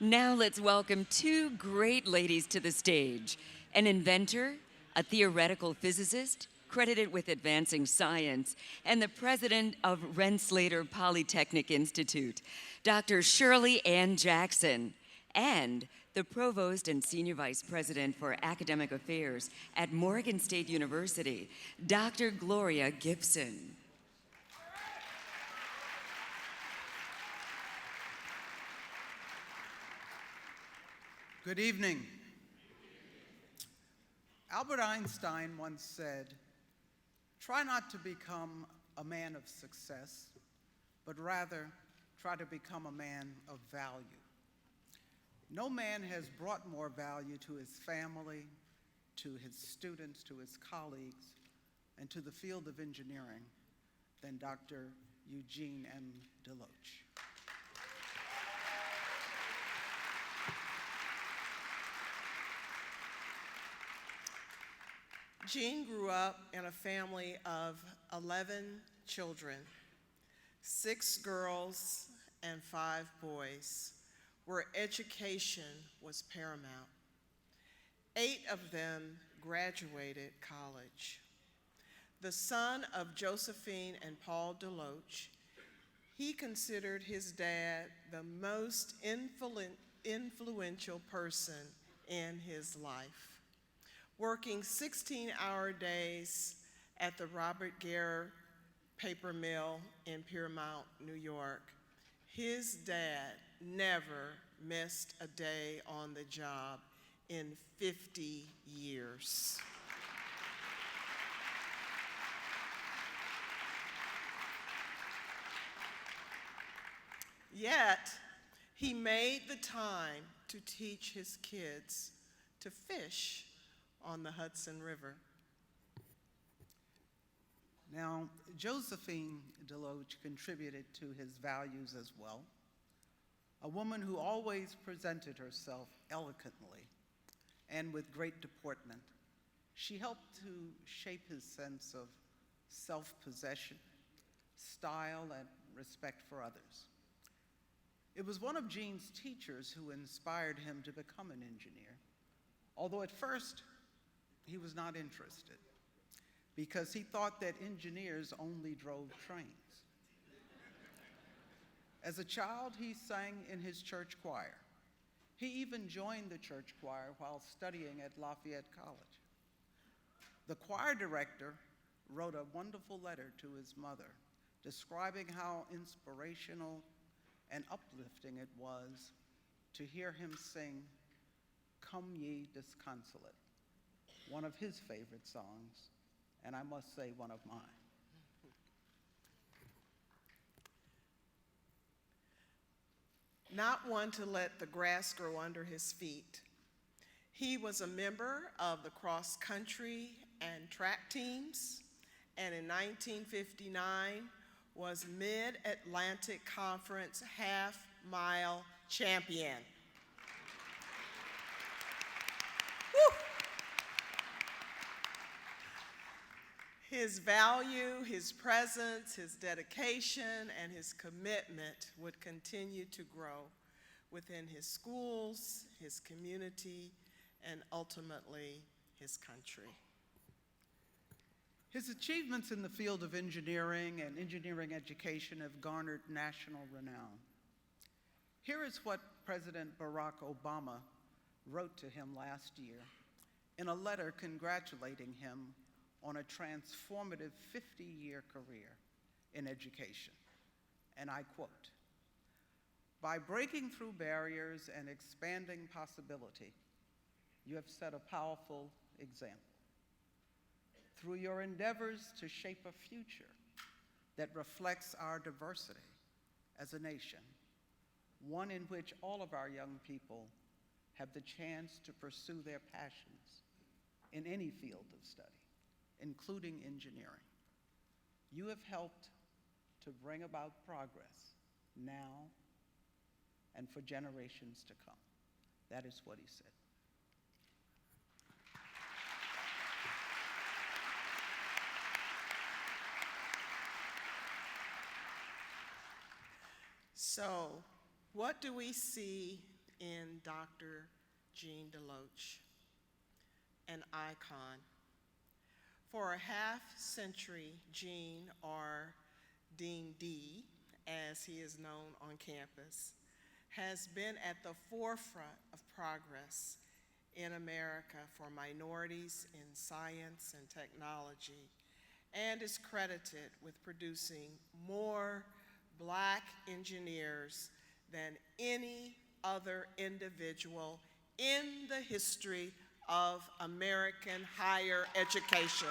Now let's welcome two great ladies to the stage. An inventor, a theoretical physicist, credited with advancing science, and the president of Rensselaer Polytechnic Institute, Dr. Shirley Ann Jackson, and the provost and senior vice president for academic affairs at Morgan State University, Dr. Gloria Gibson. Good evening. Albert Einstein once said, "Try not to become a man of success, but rather try to become a man of value." No man has brought more value to his family, to his students, to his colleagues, and to the field of engineering than Dr. Eugene M. Deloach. Jean grew up in a family of 11 children, 6 girls and 5 boys, where education was paramount. 8 of them graduated college. The son of Josephine and Paul DeLoach, he considered his dad the most influential person in his life. Working 16-hour days at the Robert Garrett paper mill in Piermont, New York, his dad never missed a day on the job in 50 years. Yet, he made the time to teach his kids to fish on the Hudson River. Now, Josephine DeLoach contributed to his values as well. A woman who always presented herself eloquently and with great deportment. She helped to shape his sense of self-possession, style, and respect for others. It was one of Jean's teachers who inspired him to become an engineer, although at first he was not interested because he thought that engineers only drove trains. As a child, he sang in his church choir. He even joined the church choir while studying at Lafayette College. The choir director wrote a wonderful letter to his mother describing how inspirational and uplifting it was to hear him sing "Come Ye Disconsolate," one of his favorite songs, and I must say one of mine. Not one to let the grass grow under his feet, he was a member of the cross-country and track teams, and in 1959 was Mid-Atlantic Conference half-mile champion. Woo! His value, his presence, his dedication, and his commitment would continue to grow within his schools, his community, and ultimately his country. His achievements in the field of engineering and engineering education have garnered national renown. Here is what President Barack Obama wrote to him last year in a letter congratulating him on a transformative 50-year career in education. And I quote, "By breaking through barriers and expanding possibility, you have set a powerful example. Through your endeavors to shape a future that reflects our diversity as a nation, one in which all of our young people have the chance to pursue their passions in any field of study, including engineering. You have helped to bring about progress now and for generations to come." That is what he said. So, what do we see in Dr. Jean DeLoach? An icon. For a half-century, Jean, or Dean D, as he is known on campus, has been at the forefront of progress in America for minorities in science and technology, and is credited with producing more Black engineers than any other individual in the history of American higher education.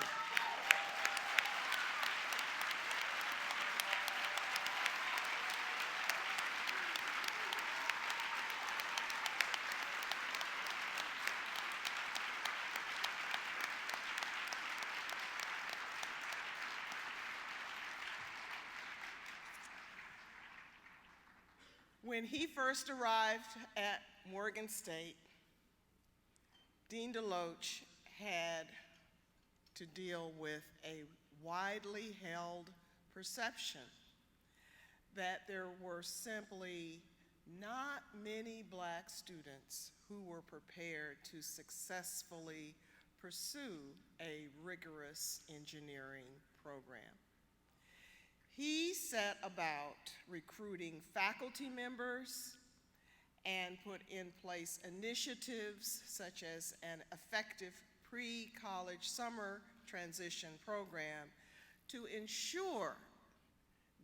When he first arrived at Morgan State, Dean DeLoach had to deal with a widely held perception that there were simply not many black students who were prepared to successfully pursue a rigorous engineering program. He set about recruiting faculty members and put in place initiatives such as an effective pre-college summer transition program to ensure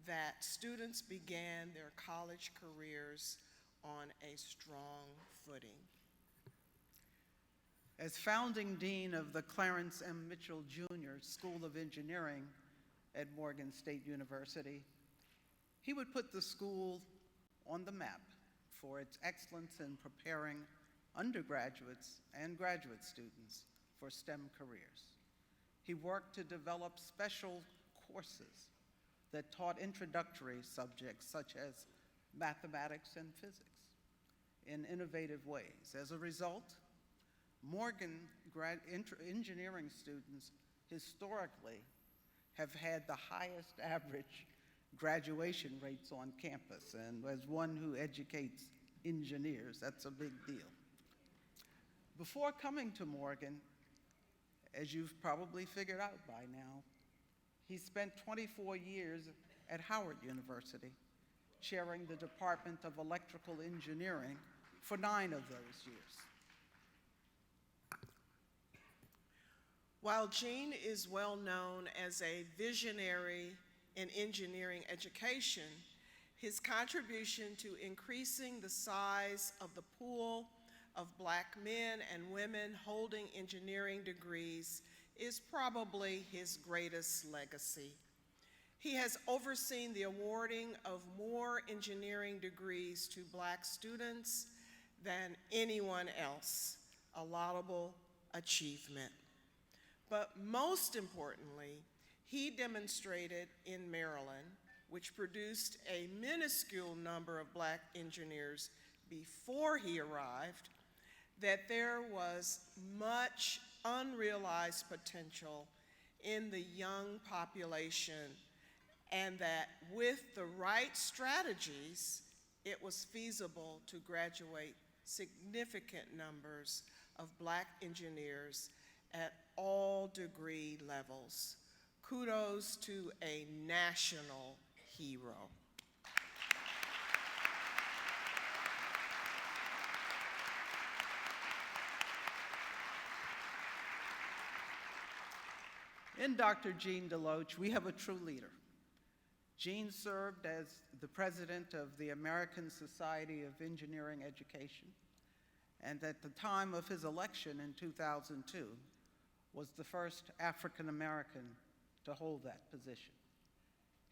that students began their college careers on a strong footing. As founding dean of the Clarence M. Mitchell Jr. School of Engineering at Morgan State University, he would put the school on the map for its excellence in preparing undergraduates and graduate students for STEM careers. He worked to develop special courses that taught introductory subjects such as mathematics and physics in innovative ways. As a result, Morgan engineering students historically have had the highest average graduation rates on campus, and as one who educates engineers, that's a big deal. Before coming to Morgan, as you've probably figured out by now, he spent 24 years at Howard University, chairing the Department of Electrical Engineering for 9 of those years. While Gene is well known as a visionary in engineering education, his contribution to increasing the size of the pool of black men and women holding engineering degrees is probably his greatest legacy. He has overseen the awarding of more engineering degrees to black students than anyone else, a laudable achievement. But most importantly, he demonstrated in Maryland, which produced a minuscule number of black engineers before he arrived, that there was much unrealized potential in the young population, and that with the right strategies, it was feasible to graduate significant numbers of black engineers at all degree levels. Kudos to a national hero. In Dr. Gene Deloach, we have a true leader. Gene served as the president of the American Society of Engineering Education, and at the time of his election in 2002, was the first African American to hold that position.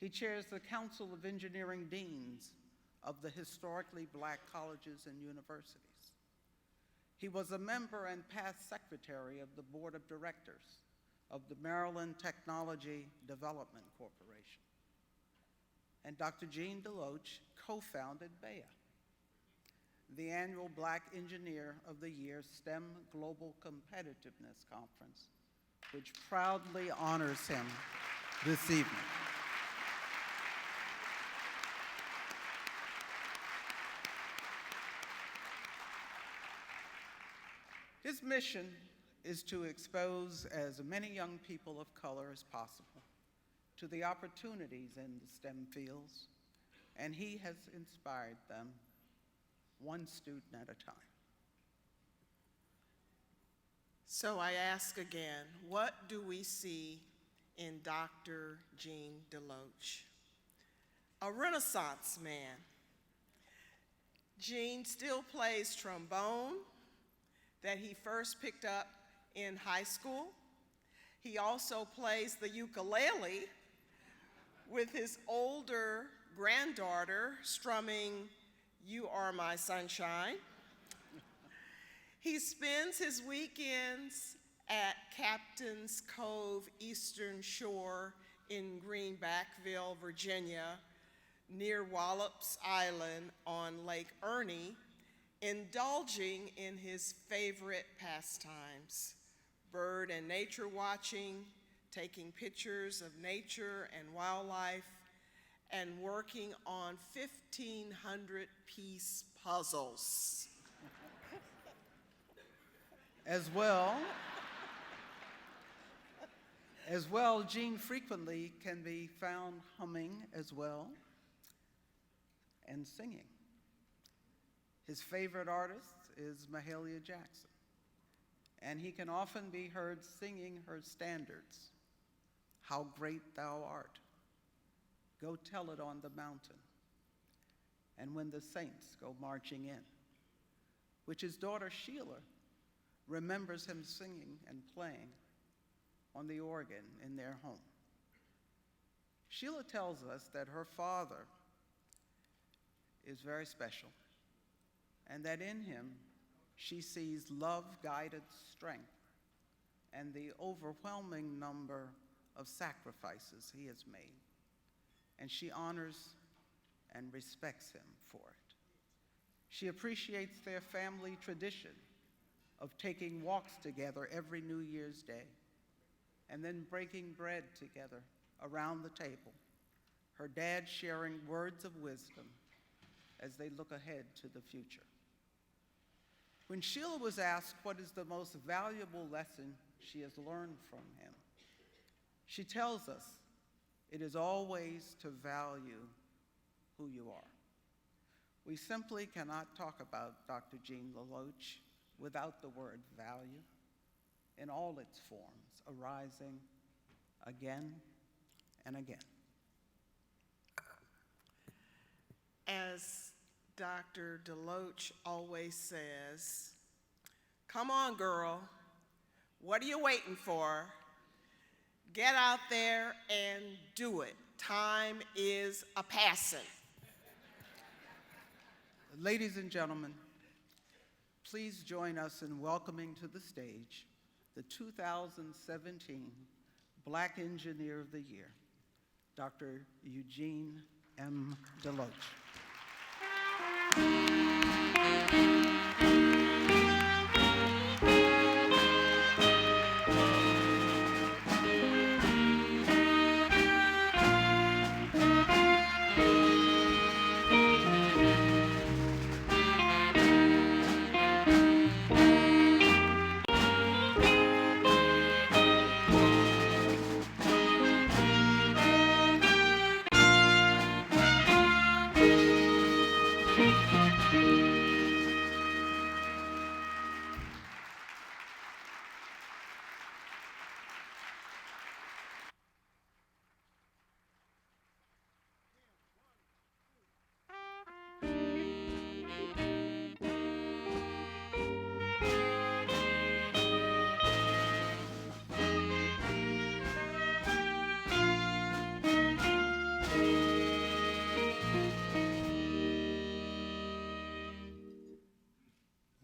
He chairs the Council of Engineering Deans of the historically black colleges and universities. He was a member and past secretary of the board of directors of the Maryland Technology Development Corporation. And Dr. Gene Deloach co-founded BEYA, the annual Black Engineer of the Year STEM Global Competitiveness Conference, which proudly honors him this evening. His mission is to expose as many young people of color as possible to the opportunities in the STEM fields, and he has inspired them one student at a time. So I ask again, what do we see in Dr. Gene Deloach? A Renaissance man. Gene still plays trombone that he first picked up in high school. He also plays the ukulele with his older granddaughter strumming "You Are My Sunshine." He spends his weekends at Captain's Cove Eastern Shore in Greenbackville, Virginia, near Wallops Island on Lake Ernie, indulging in his favorite pastimes, bird and nature watching, taking pictures of nature and wildlife, and working on 1,500-piece puzzles. As well, Gene frequently can be found humming as well and singing. His favorite artist is Mahalia Jackson, and he can often be heard singing her standards, "How Great Thou Art," "Go Tell It on the Mountain," and "When the Saints Go Marching In," which his daughter Sheila remembers him singing and playing on the organ in their home. Sheila tells us that her father is very special, and that in him she sees love-guided strength and the overwhelming number of sacrifices he has made, and she honors and respects him for it. She appreciates their family tradition of taking walks together every New Year's Day and then breaking bread together around the table, her dad sharing words of wisdom as they look ahead to the future. When Sheila was asked what is the most valuable lesson she has learned from him, she tells us it is always to value who you are. We simply cannot talk about Dr. Jean LaLoach without the word value in all its forms, arising again and again. As Dr. DeLoach always says, "Come on, girl, what are you waiting for? Get out there and do it. Time is a-passing." Ladies and gentlemen, please join us in welcoming to the stage the 2017 Black Engineer of the Year, Dr. Eugene M. DeLoach.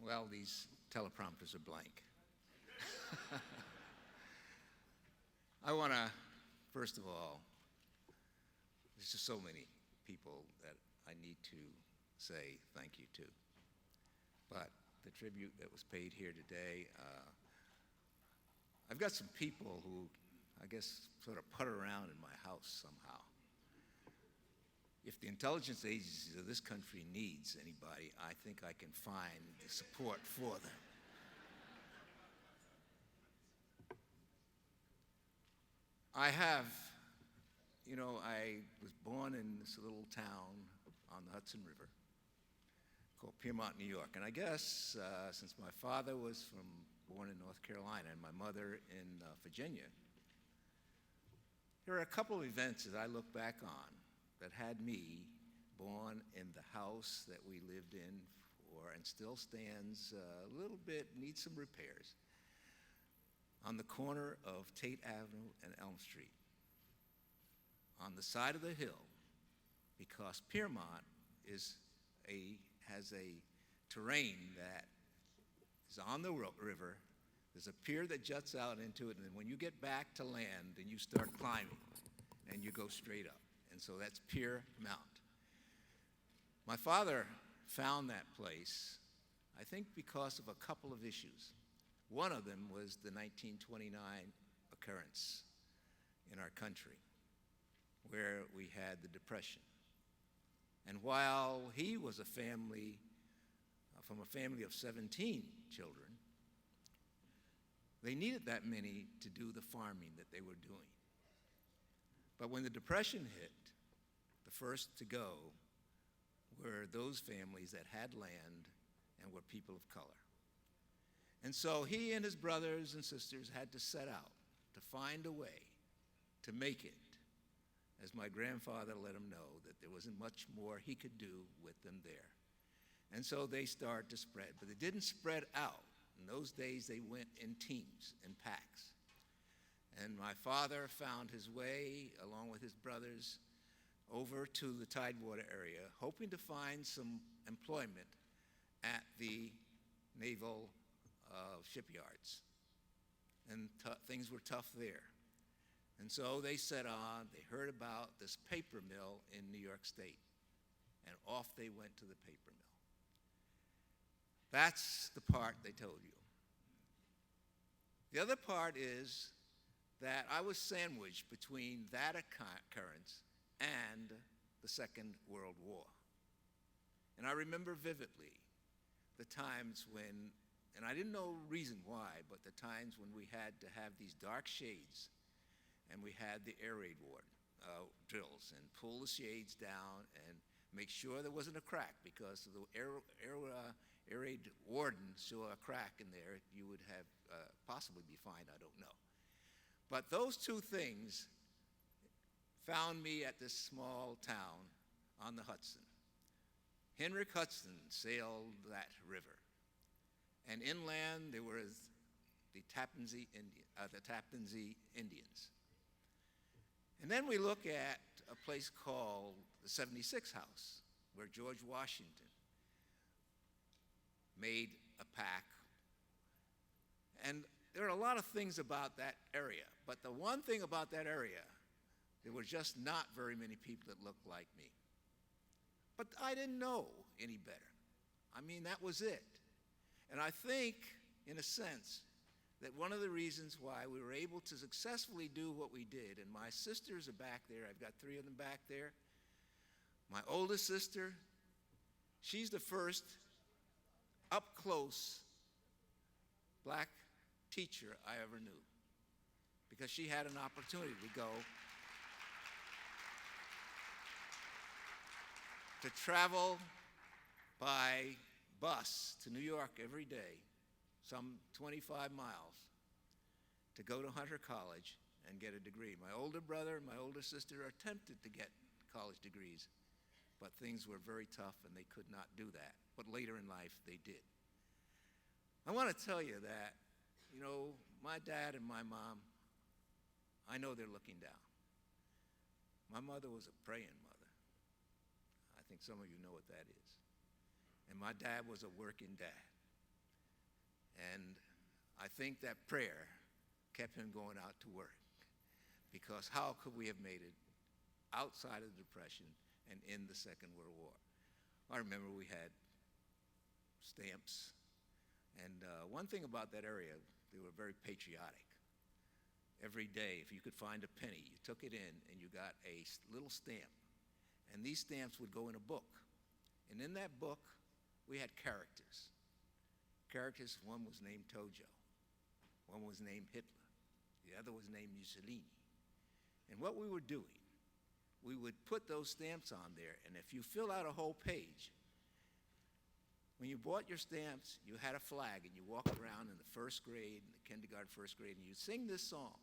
Well, these teleprompters are blank. I want to, first of all, there's just so many people that I need to say thank you to. But the tribute that was paid here today, I've got some people who, I guess, sort of putter around in my house somehow. If the intelligence agencies of this country needs anybody, I think I can find the support for them. I was born in this little town on the Hudson River called Piermont, New York. And I guess since my father was born in North Carolina and my mother in Virginia, there are a couple of events that I look back on that had me born in the house that we lived in and still stands a little bit, needs some repairs, on the corner of Tate Avenue and Elm Street, on the side of the hill, because Piermont has a terrain that is on the river. There's a pier that juts out into it, and then when you get back to land, then you start climbing, and you go straight up. And so that's Pier Mount. My father found that place, I think because of a couple of issues. One of them was the 1929 occurrence in our country, where we had the Depression. And while he was a family, from a family of 17 children, they needed that many to do the farming that they were doing. But when the Depression hit, the first to go were those families that had land and were people of color. And so he and his brothers and sisters had to set out to find a way to make it, as my grandfather let him know that there wasn't much more he could do with them there. And so they started to spread, but they didn't spread out. In those days, they went in teams, in packs. And my father found his way, along with his brothers, over to the Tidewater area, hoping to find some employment at the naval shipyards. And things were tough there. And so they set on, they heard about this paper mill in New York State, and off they went to the paper mill. That's the part they told you. The other part is that I was sandwiched between that occurrence and the Second World War. And I remember vividly the times when, and I didn't know reason why, but the times when we had to have these dark shades and we had the air raid drills and pull the shades down and make sure there wasn't a crack, because if the air raid warden saw a crack in there, you would have possibly be fined, I don't know. But those two things found me at this small town on the Hudson. Henrik Hudson sailed that river, and inland there was the Tappan Zee Indians. And then we look at a place called the 76 House, where George Washington made a pact. And there are a lot of things about that area, but the one thing about that area, there were just not very many people that looked like me. But I didn't know any better. I mean, that was it. And I think, in a sense, that one of the reasons why we were able to successfully do what we did, and my sisters are back there, I've got 3 of them back there. My oldest sister, she's the first up-close black teacher I ever knew, because she had an opportunity to go to travel by bus to New York every day, some 25 miles, to go to Hunter College and get a degree. My older brother and my older sister attempted to get college degrees, but things were very tough and they could not do that. But later in life, they did. I want to tell you that, you know, my dad and my mom, I know they're looking down. My mother was a praying mother. I think some of you know what that is. And my dad was a working dad. And I think that prayer kept him going out to work, because how could we have made it outside of the Depression and in the Second World War? I remember we had stamps, and one thing about that area, they were very patriotic. Every day, if you could find a penny, you took it in and you got a little stamp, and these stamps would go in a book. And in that book, we had characters. Characters, one was named Tojo, one was named Hitler, the other was named Mussolini. And what we were doing, we would put those stamps on there, and if you fill out a whole page, when you bought your stamps, you had a flag, and you walked around in the first grade, in the kindergarten first grade, and you'd sing this song.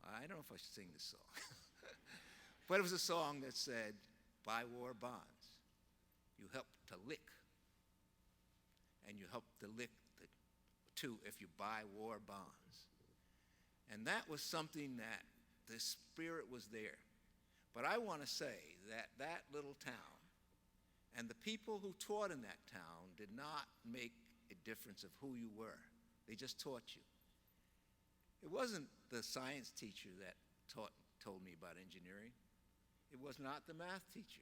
I don't know if I should sing this song, but it was a song that said, "Buy war bonds. You help to lick, and you help to lick too if you buy war bonds." And that was something that the spirit was there. But I want to say that that little town and the people who taught in that town did not make a difference of who you were. They just taught you. It wasn't the science teacher that told me about engineering. It was not the math teacher.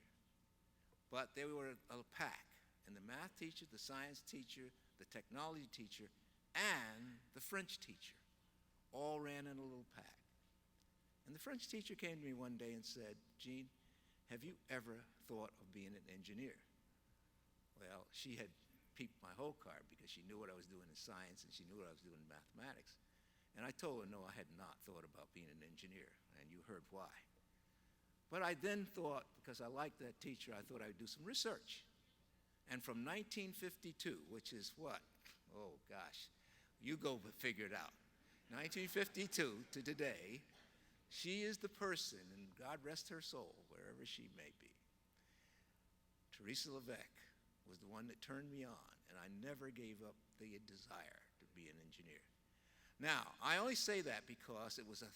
But they were a pack. And the math teacher, the science teacher, the technology teacher and the French teacher all ran in a little pack. And the French teacher came to me one day and said, "Gene, have you ever thought of being an engineer?" Well, she had peeped my whole card because she knew what I was doing in science and she knew what I was doing in mathematics. And I told her, no, I had not thought about being an engineer, and you heard why. But I then thought, because I liked that teacher, I thought I would do some research. And from 1952, which is what? Oh, gosh. You go figure it out. 1952 to today, she is the person, and God rest her soul, wherever she may be. Teresa Levesque was the one that turned me on, and I never gave up the desire to be an engineer. Now, I only say that because it was a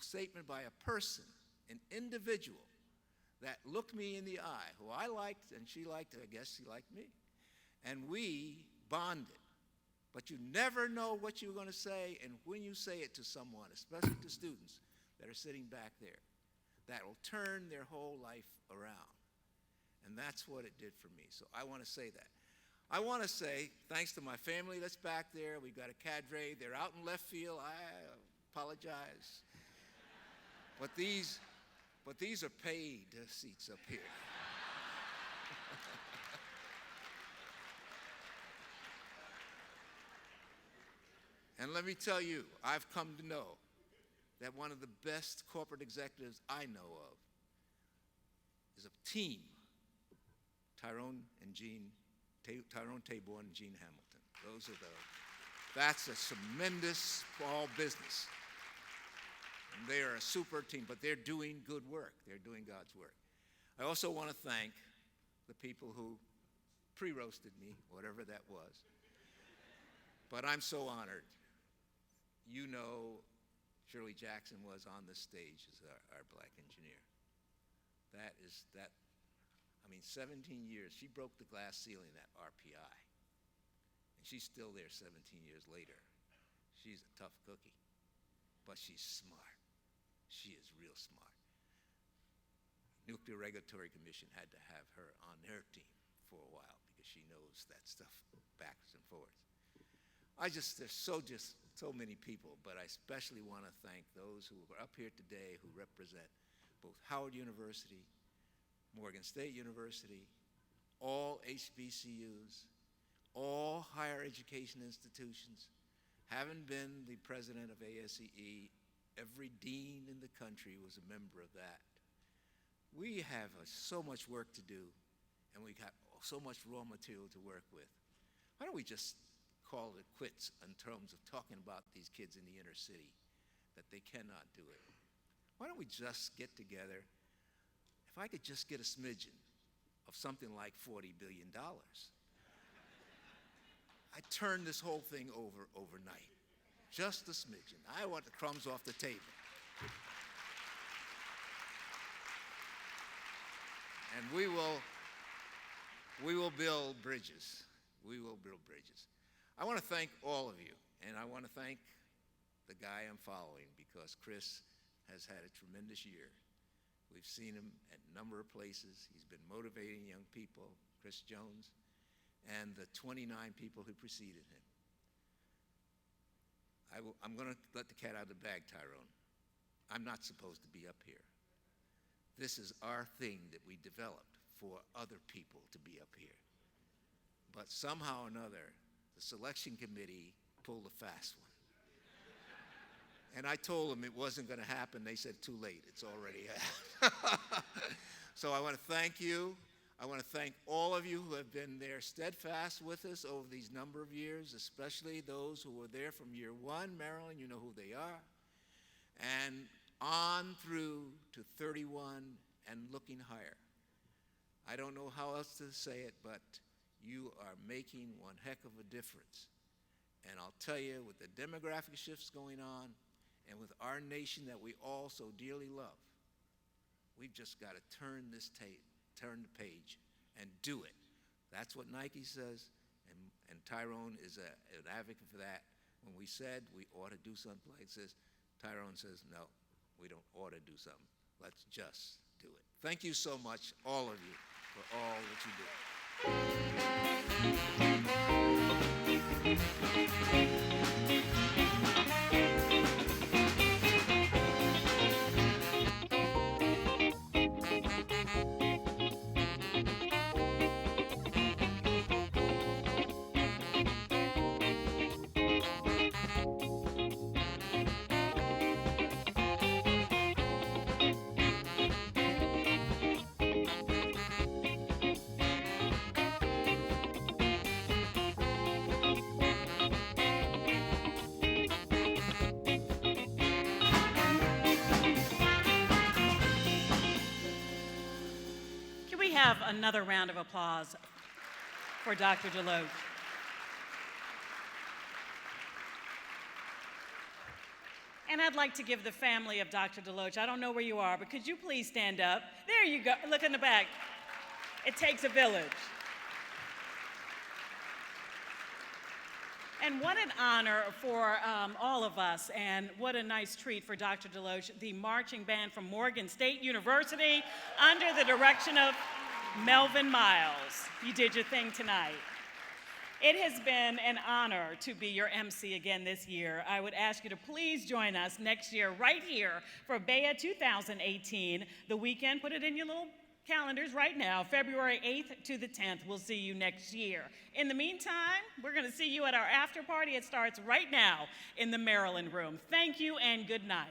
statement by a person, an individual, that looked me in the eye, who I liked, and she liked, I guess she liked me. And we bonded. But you never know what you're going to say, and when you say it to someone, especially to students that are sitting back there, that will turn their whole life around. And that's what it did for me. So I want to say that. I want to say, thanks to my family that's back there, we've got a cadre, they're out in left field, I apologize. But these are paid seats up here. And let me tell you, I've come to know that one of the best corporate executives I know of is a team, Tyrone Taborn and Gene Hamilton. That's a tremendous small business. And they are a super team, but they're doing good work. They're doing God's work. I also want to thank the people who pre-roasted me, whatever that was. But I'm so honored. You know, Shirley Jackson was on the stage as our black engineer. 17 years. She broke the glass ceiling at RPI. And she's still there 17 years later. She's a tough cookie, but she's smart. She is real smart. Nuclear Regulatory Commission had to have her on their team for a while because she knows that stuff backwards and forwards. There's so many people, but I especially want to thank those who are up here today who represent both Howard University, Morgan State University, all HBCUs, all higher education institutions. Having been the president of ASCE, every dean in the country was a member of that. We have so much work to do, and we got so much raw material to work with. Why don't we just call it quits in terms of talking about these kids in the inner city, that they cannot do it? Why don't we just get together? If I could just get a smidgen of something like $40 billion, I'd turn this whole thing over overnight. Just a smidgen. I want the crumbs off the table. And we will build bridges. We will build bridges. I want to thank all of you, and I want to thank the guy I'm following, because Chris has had a tremendous year. We've seen him at a number of places. He's been motivating young people, Chris Jones, and the 29 people who preceded him. I'm going to let the cat out of the bag, Tyrone. I'm not supposed to be up here. This is our thing that we developed for other people to be up here. But somehow or another, the selection committee pulled a fast one. And I told them it wasn't going to happen. They said, too late. It's already happened. So I want to thank you. I want to thank all of you who have been there steadfast with us over these number of years, especially those who were there from year one. Maryland, you know who they are. And on through to 31 and looking higher. I don't know how else to say it, but you are making one heck of a difference. And I'll tell you, with the demographic shifts going on, and with our nation that we all so dearly love, we've just got to turn the page and do it. That's what Nike says, and Tyrone is an advocate for that. When we said we ought to do something like this, Tyrone says, no, we don't ought to do something. Let's just do it. Thank you so much, all of you, for all that you do. have another round of applause for Dr. Deloach. And I'd like to give the family of Dr. Deloach, I don't know where you are, but could you please stand up? There you go, look in the back. It takes a village. And what an honor for all of us, and what a nice treat for Dr. Deloach, the marching band from Morgan State University under the direction of Melvin Miles. You did your thing tonight. It has been an honor to be your MC again this year. I would ask you to please join us next year right here for BEYA 2018, the weekend. Put it in your little calendars right now, February 8th to the 10th. We'll see you next year. In the meantime, we're going to see you at our after party. It starts right now in the Maryland room. Thank you and good night.